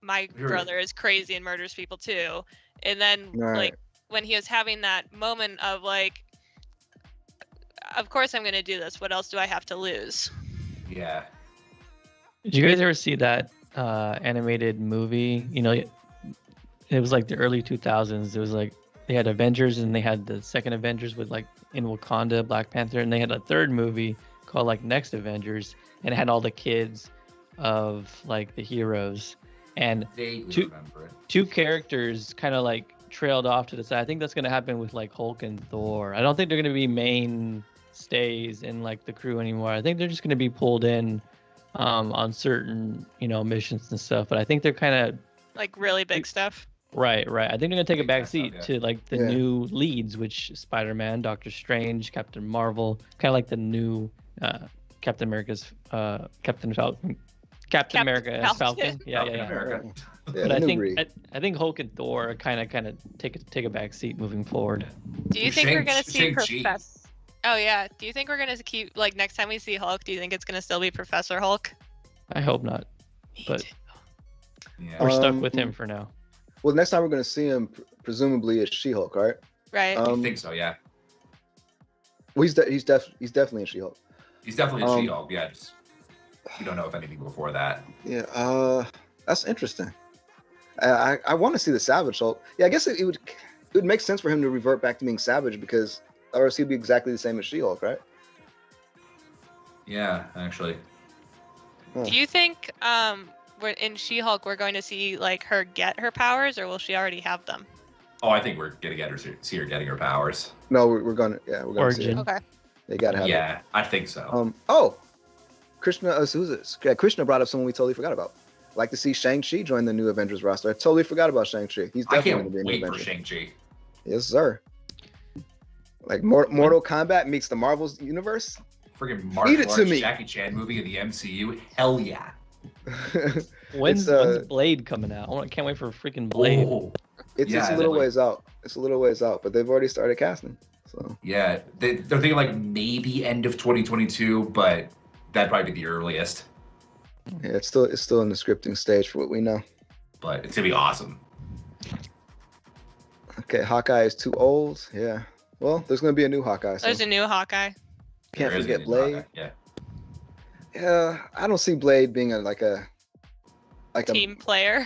My You're- brother is crazy and murders people too." And then Right. like when he was having that moment of like, "Of course I'm gonna do this. What else do I have to lose?" Yeah. Did you guys ever see that animated movie? You know, it was like the early 2000s. It was like they had Avengers and they had the second Avengers with like in Wakanda, Black Panther, and they had a third movie called like Next Avengers, and it had all the kids of like the heroes. And Vaguely remember it. two characters kind of like trailed off to the side. I think that's going to happen with like Hulk and Thor. I don't think they're going to be mainstays in like the crew anymore. I think they're just going to be pulled in on certain, you know, missions and stuff. But I think they're kind of Like really big stuff. right. I think they're going to take a Big back time seat stuff, yeah. to like the Yeah. new leads, which Spider-Man, Doctor Strange, Captain Marvel, kind of like the new Captain America's Captain Falcon. Captain America as Falcon. Falcon. Yeah. America. Yeah, But the I new think breed. I think Hulk and Thor kind of take a back seat moving forward. Do you think we're gonna see Shang-Chi. Professor? Oh yeah. Do you think we're gonna keep like next time we see Hulk? Do you think it's gonna still be Professor Hulk? I hope not. But Yeah. we're stuck with him for now. Well, next time we're going to see him, presumably, is She-Hulk, right? Right. I think so, yeah. Well, he's definitely in She-Hulk. He's definitely a Um, She-Hulk, yeah. Just, we don't know if anything before that. Yeah, that's interesting. I want to see the Savage Hulk. Yeah, I guess it would make sense for him to revert back to being Savage because or else he'd be exactly the same as She-Hulk, right? Yeah, actually. Do you think we're in She-Hulk we're going to see like her get her powers, or will she already have them? Oh, I think we're gonna get her see her getting her powers. No, we're gonna see Origin. it. Okay. They gotta have it. Yeah, I think so. Krishna, who's it? Yeah, Krishna brought up someone we totally forgot about. I'd like to see Shang-Chi join the new Avengers roster. I totally forgot about Shang-Chi. He's I definitely can't going to be an wait for Avenger. Shang-Chi. Yes, sir. Like Mortal Kombat meets the Marvel's universe. Friggin' Feed martial it to arts me. Jackie Chan movie in the MCU. Hell yeah. When's It's, Blade coming out? I can't wait for freaking Blade. Oh, it's Yeah, a little like- ways out. It's a little ways out, but they've already started casting. So yeah. They're thinking like maybe end of 2022, but that'd probably be the earliest. yeah, it's still in the scripting stage for what we know. But it's gonna be awesome. Okay, Hawkeye is too old. Yeah. Well, there's going to be a new Hawkeye. So There's a new Hawkeye. can't There is forget a new Blade. Hawkeye, Yeah. Yeah, I don't see Blade being a like team player.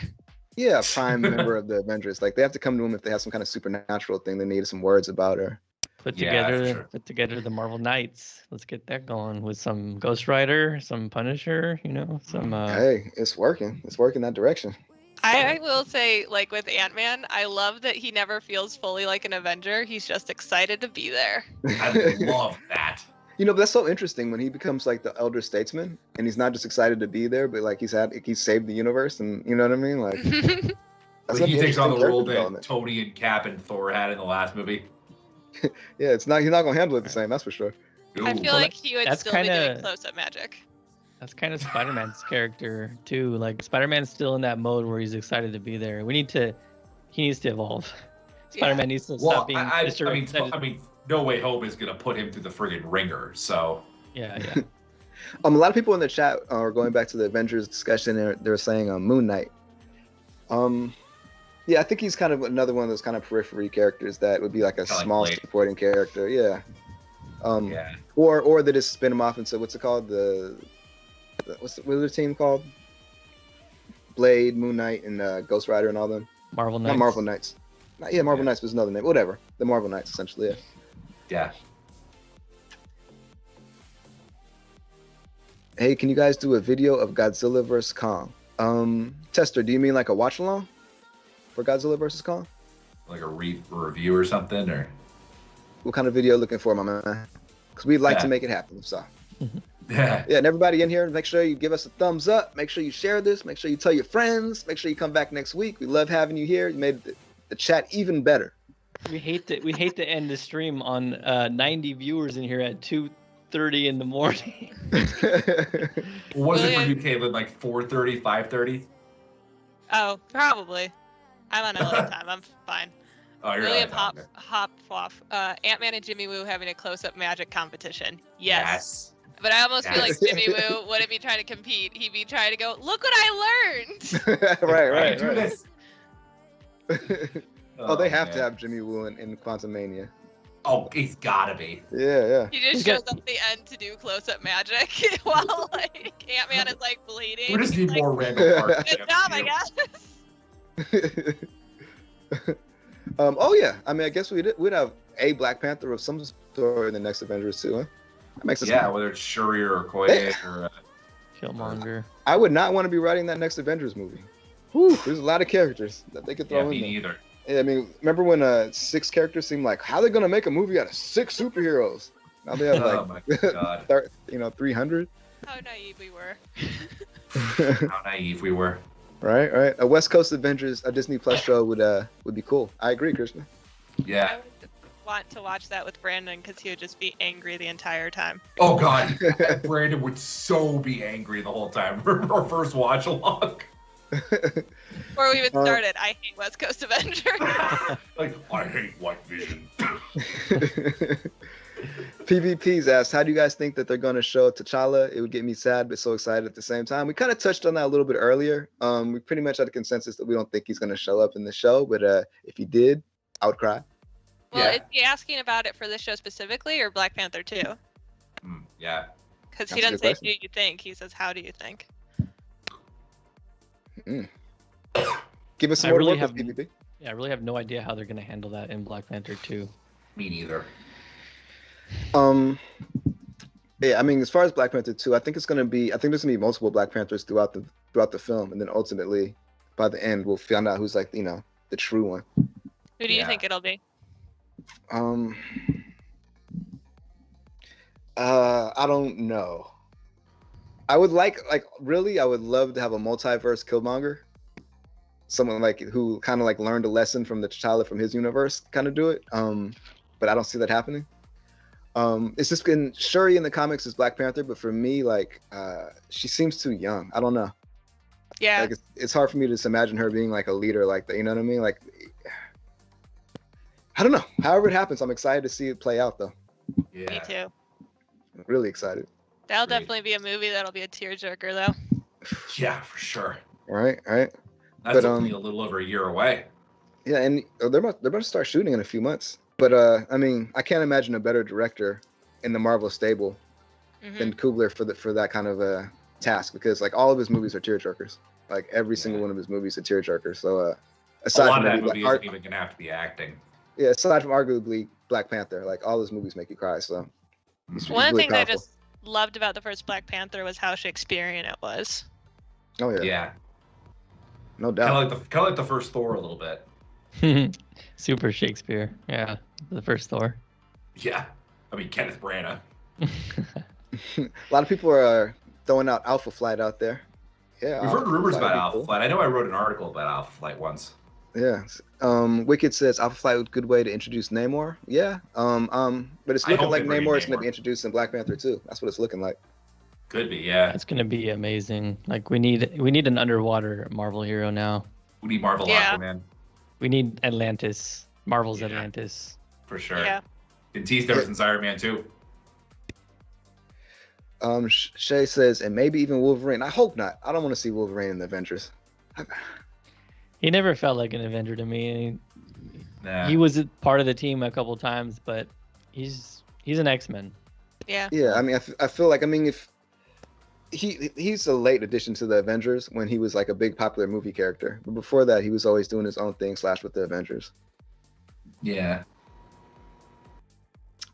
Yeah, a prime member of the Avengers. Like they have to come to him if they have some kind of supernatural thing they need some words about her. Put Yeah, for together sure. put together the Marvel Knights. Let's get that going with some Ghost Rider, some Punisher, some Hey, it's working. It's working that direction. I will say, like with Ant-Man, I love that he never feels fully like an Avenger. He's just excited to be there. I love that. But that's so interesting when he becomes like the elder statesman, and he's not just excited to be there, but like he's saved the universe, and you know what I mean? Like But he takes on the role that Tony and Cap and Thor had in the last movie. Yeah, he's not gonna handle it the same, that's for sure. I feel like he would that's still be doing kinda- close-up magic. That's kind of Spider-Man's character too. Like Spider-Man's still in that mode where he's excited to be there. He needs to evolve. Spider-Man needs to Well, stop being Mr. I mean, No Way Home is gonna put him through the friggin' ringer. So Yeah. A lot of people in the chat are going back to the Avengers discussion. They're saying Moon Knight. Yeah, I think he's kind of another one of those kind of periphery characters that would be like a Kinda like small Blade. supporting character. Yeah. yeah, Or they just spin him off into what's it called? What's the team called? Blade, Moon Knight, and Ghost Rider and all them. Marvel Knights. Not Marvel Knights. Marvel Yeah. Knights was another name. Whatever. The Marvel Knights, essentially. Yeah. yeah. Hey, can you guys do a video of Godzilla vs Kong? Tester, do you mean like a watch along for Godzilla vs Kong? Like a review or something, or What kind of video looking for, my man? Because we'd like to make it happen. So. yeah. Yeah, and everybody in here, make sure you give us a thumbs up. Make sure you share this. Make sure you tell your friends. Make sure you come back next week. We love having you here. You made the chat even better. We hate to end the stream on 90 viewers in here at 2:30 in the morning. What was it for you, Caitlin? Like 4:30, 5:30? Oh, probably. I'm on LA time. I'm fine. Oh, you're William right. Hop off. Ant-Man and Jimmy Woo having a close-up magic competition. Yes. But I almost feel like Jimmy Woo wouldn't be trying to compete. He'd be trying to go, look what I learned. right. Do this. Oh, they have to man. have Jimmy Woo in Quantum Mania. Oh, he's gotta be. Yeah. He just shows up at the end to do close-up magic while like Ant-Man is like bleeding. We just need Like, more random parts. good job, I guess. Oh yeah, I mean, I guess we'd have a Black Panther of some sort in the next Avengers too. Huh? That makes sense. Yeah, whether it's Shuri or Okoye or Killmonger. I would not want to be writing that next Avengers movie. Whew, there's a lot of characters that they could throw yeah, in me there. neither. Yeah, I mean, remember when 6 characters seemed like how they gonna make a movie out of 6 superheroes? Now they have Oh like my god, 300. How naive we were. how naive we were. Right. A West Coast Avengers, a Disney Plus show would be cool. I agree, Krishna. I Yeah. would want to watch that with Brandon because he would just be angry the entire time. Oh god, Brandon would so be angry the whole time. Our first watch along. Before we even started, I hate West Coast Avengers. Like, I hate White Vision. PvP's asked, how do you guys think that they're going to show T'Challa? It would get me sad, but so excited at the same time. We kind of touched on that a little bit earlier. We pretty much had a consensus that we don't think he's going to show up in the show, but if he did, I would cry. Well, Yeah. is he asking about it for this show specifically or Black Panther 2? Yeah. Because That's he a doesn't good say, do you think? He says, how do you think? Give us some I more really work have- with PvP. Yeah, I really have no idea how they're gonna handle that in Black Panther 2. Me neither. Yeah, I mean, as far as Black Panther 2, I think there's gonna be multiple Black Panthers throughout the film, and then ultimately, by the end, we'll find out who's like, the true one. Who do you Yeah. think it'll be? I don't know. I would I would love to have a multiverse Killmonger. Someone like who kind of like learned a lesson from the T'Challa from his universe, kind of do it. But I don't see that happening. It's just been Shuri in the comics is Black Panther, but for me, she seems too young. I don't know. Yeah. Like it's hard for me to just imagine her being like a leader like that. You know what I mean? Like, I don't know. However it happens, I'm excited to see it play out though. Yeah. Me too. Really excited. That'll Great. definitely be a movie that'll be a tearjerker though. Yeah, for sure. All right. That's But, only a little over a year away. Yeah, and they're about to start shooting in a few months. But I mean, I can't imagine a better director in the Marvel stable Mhm. than Coogler for that kind of task, because like all of his movies are tearjerkers. Like every single one of his movies, a tearjerker. So A aside lot from of that maybe, movie isn't even gonna have to be acting. yeah, aside from arguably Black Panther, like all his movies make you cry. So he's One of the really things I powerful. just loved about the first Black Panther was how Shakespearean it was. Oh yeah, Yeah, no kind doubt. of like the first Thor a little bit. Super Shakespeare. Yeah, the first Thor. Yeah, I mean Kenneth Branagh. A lot of people are throwing out Alpha Flight out there. Yeah, We've heard rumors Flight would about be Alpha cool. Flight. I know I wrote an article about Alpha Flight once. Yeah. Wicked says Alpha Flight was a good way to introduce Namor. Yeah. But it's I looking hope like they bring in Namor is going to Namor. be introduced in Black Panther too. That's what it's looking like. Could be, yeah. That's gonna be amazing. Like we need an underwater Marvel hero now. We need Marvel Yeah. Aquaman We need Atlantis. Marvel's Yeah. Atlantis. for sure. Yeah. And teased ever since Iron Man 2. Shay says, and maybe even Wolverine. I hope not. I don't want to see Wolverine in the Avengers. He never felt like an Avenger to me. Nah. He was a part of the team a couple times, but he's an X-Men. Yeah. Yeah, I mean, I feel like, I mean, if he's a late addition to the Avengers when he was like a big popular movie character, but before that, he was always doing his own thing / with the Avengers. Yeah.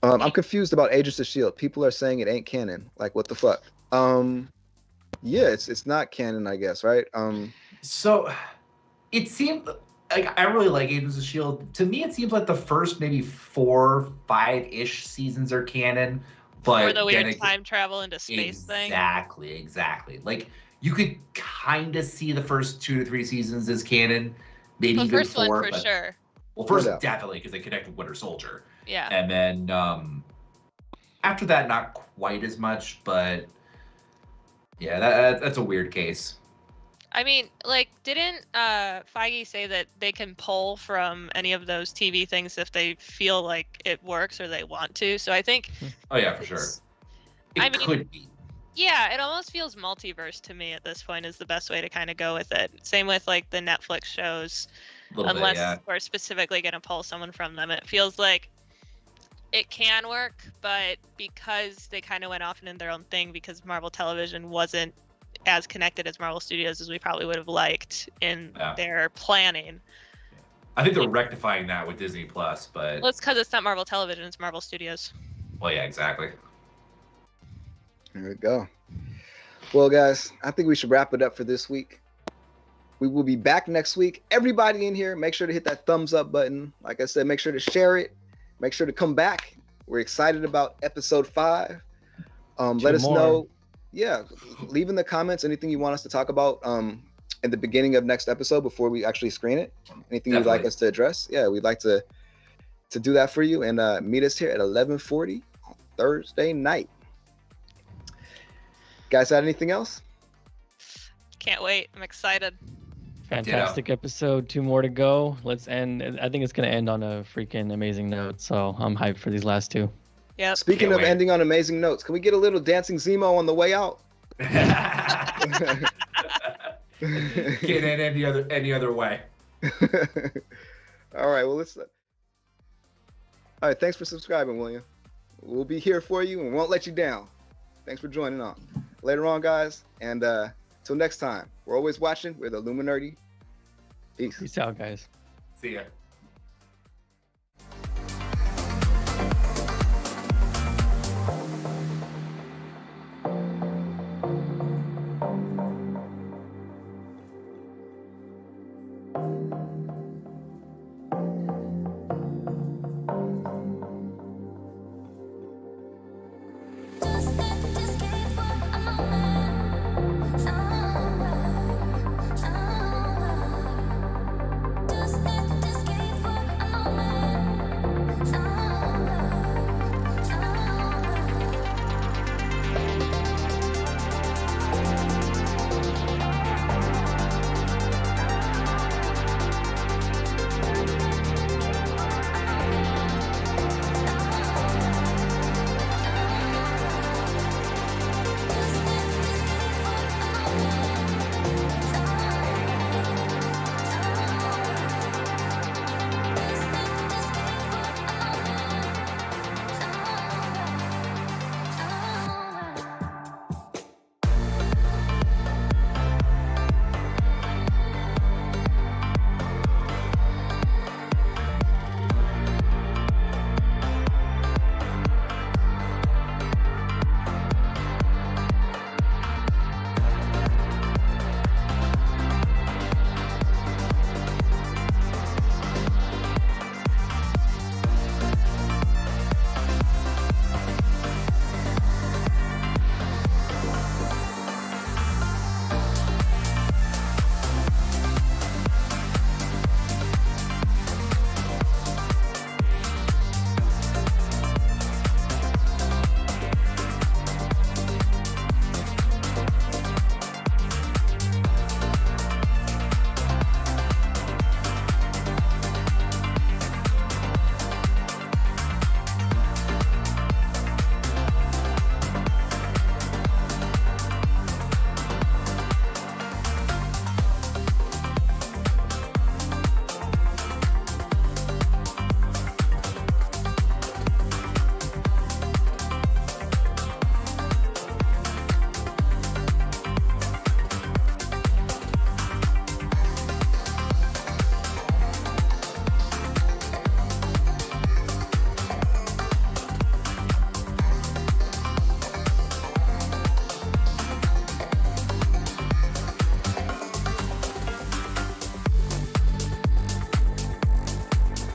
I'm confused about Agents of Shield. People are saying it ain't canon. Like, what the fuck? Yeah, it's not canon, I guess, right? So it seemed like I really like Agents of S.H.I.E.L.D. To me, it seems like the first maybe 4, 5-ish seasons are canon. But Or the then weird time travel into space thing. Exactly. Like you could kind of see the first 2 to 3 seasons as canon, maybe The even first 4. one for but, sure. Well, first No doubt. definitely because they connect with Winter Soldier, Yeah. and then after that, not quite as much. But yeah, that's a weird case. I mean, like, didn't Feige say that they can pull from any of those TV things if they feel like it works or they want to? So I think, Oh yeah, for sure. It's- It I mean, could be. yeah, it almost feels multiverse to me at this point is the best way to kind of go with it. Same with like the Netflix shows, A little unless bit, yeah. we're specifically going to pull someone from them. It feels like it can work, but because they kind of went off and did their own thing, because Marvel Television wasn't as connected as Marvel Studios as we probably would have liked in their planning. I think they're rectifying that with Disney Plus, but Well, it's because it's not Marvel Television, it's Marvel Studios. well, yeah, exactly. There we go. Well, guys, I think we should wrap it up for this week. We will be back next week. Everybody in here, make sure to hit that thumbs up button. Like I said, make sure to share it. Make sure to come back. We're excited about episode 5. Let us know. Yeah, leave in the comments anything you want us to talk about in the beginning of next episode before we actually screen it. Anything you'd like us to address. Yeah, we'd like to do that for you. And meet us here at 11:40 on Thursday night. Guys, had anything else? Can't wait. I'm excited. Fantastic episode. 2 more to go. Let's end. I think it's going to end on a freaking amazing note. So I'm hyped for these last 2. Yep. Speaking of ending on amazing notes, can we get a little dancing Zemo on the way out? Can't end any other way. All right. Well, all right. Thanks for subscribing, William. We'll be here for you and won't let you down. Thanks for joining on. Later on, guys. And till next time, we're always watching. We're the Illuminerdi. Peace. Peace out, guys. See ya.